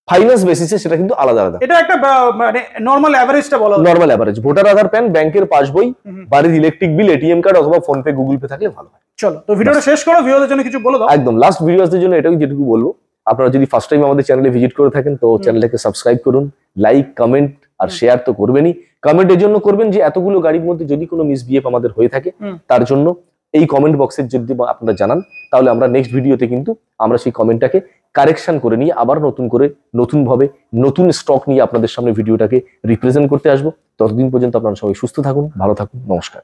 ফাইন্যান্স বেসিসে সেটা কিন্তু আলাদা আলাদা। এটা একটা মানে নরমাল এভারেজটা বলা, নরমাল এভারেজ ভোটার আধার প্যান, ব্যাংকের পাসবই, বাড়ির ইলেকট্রিক বিল, ATM কার্ড অথবা ফোনপে গুগল পে থাকলে ভালো হয়। চলো, তো ভিডিওটা শেষ করো, ভিউয়ারদের জন্য কিছু বলে দাও। একদম লাস্ট ভিউয়ারদের জন্য এটাই যেটুকু বলবো, আপনারা যদি ফার্স্ট টাইম আমাদের চ্যানেলে ভিজিট করে থাকেন তো চ্যানেলটাকে সাবস্ক্রাইব করুন, লাইক কমেন্ট আর শেয়ার তো করবেনই। কমেন্টের জন্য করবেন যে এতগুলো গাড়ির মধ্যে যদি কোনো মিসবিহেভ আমাদের হয়ে থাকে, তার জন্য এই কমেন্ট বক্সে যদি আপনারা জানান, তাহলে আমরা নেক্সট ভিডিওতে কিন্তু আমরা সেই কমেন্টটাকে কারেকশন করে নিয়ে আবার নতুন করে নতুনভাবে নতুন স্টক নিয়ে আপনাদের সামনে ভিডিওটাকে রিপ্রেজেন্ট করতে আসবো। ততদিন পর্যন্ত আপনারা সবাই সুস্থ থাকুন, ভালো থাকুন, নমস্কার।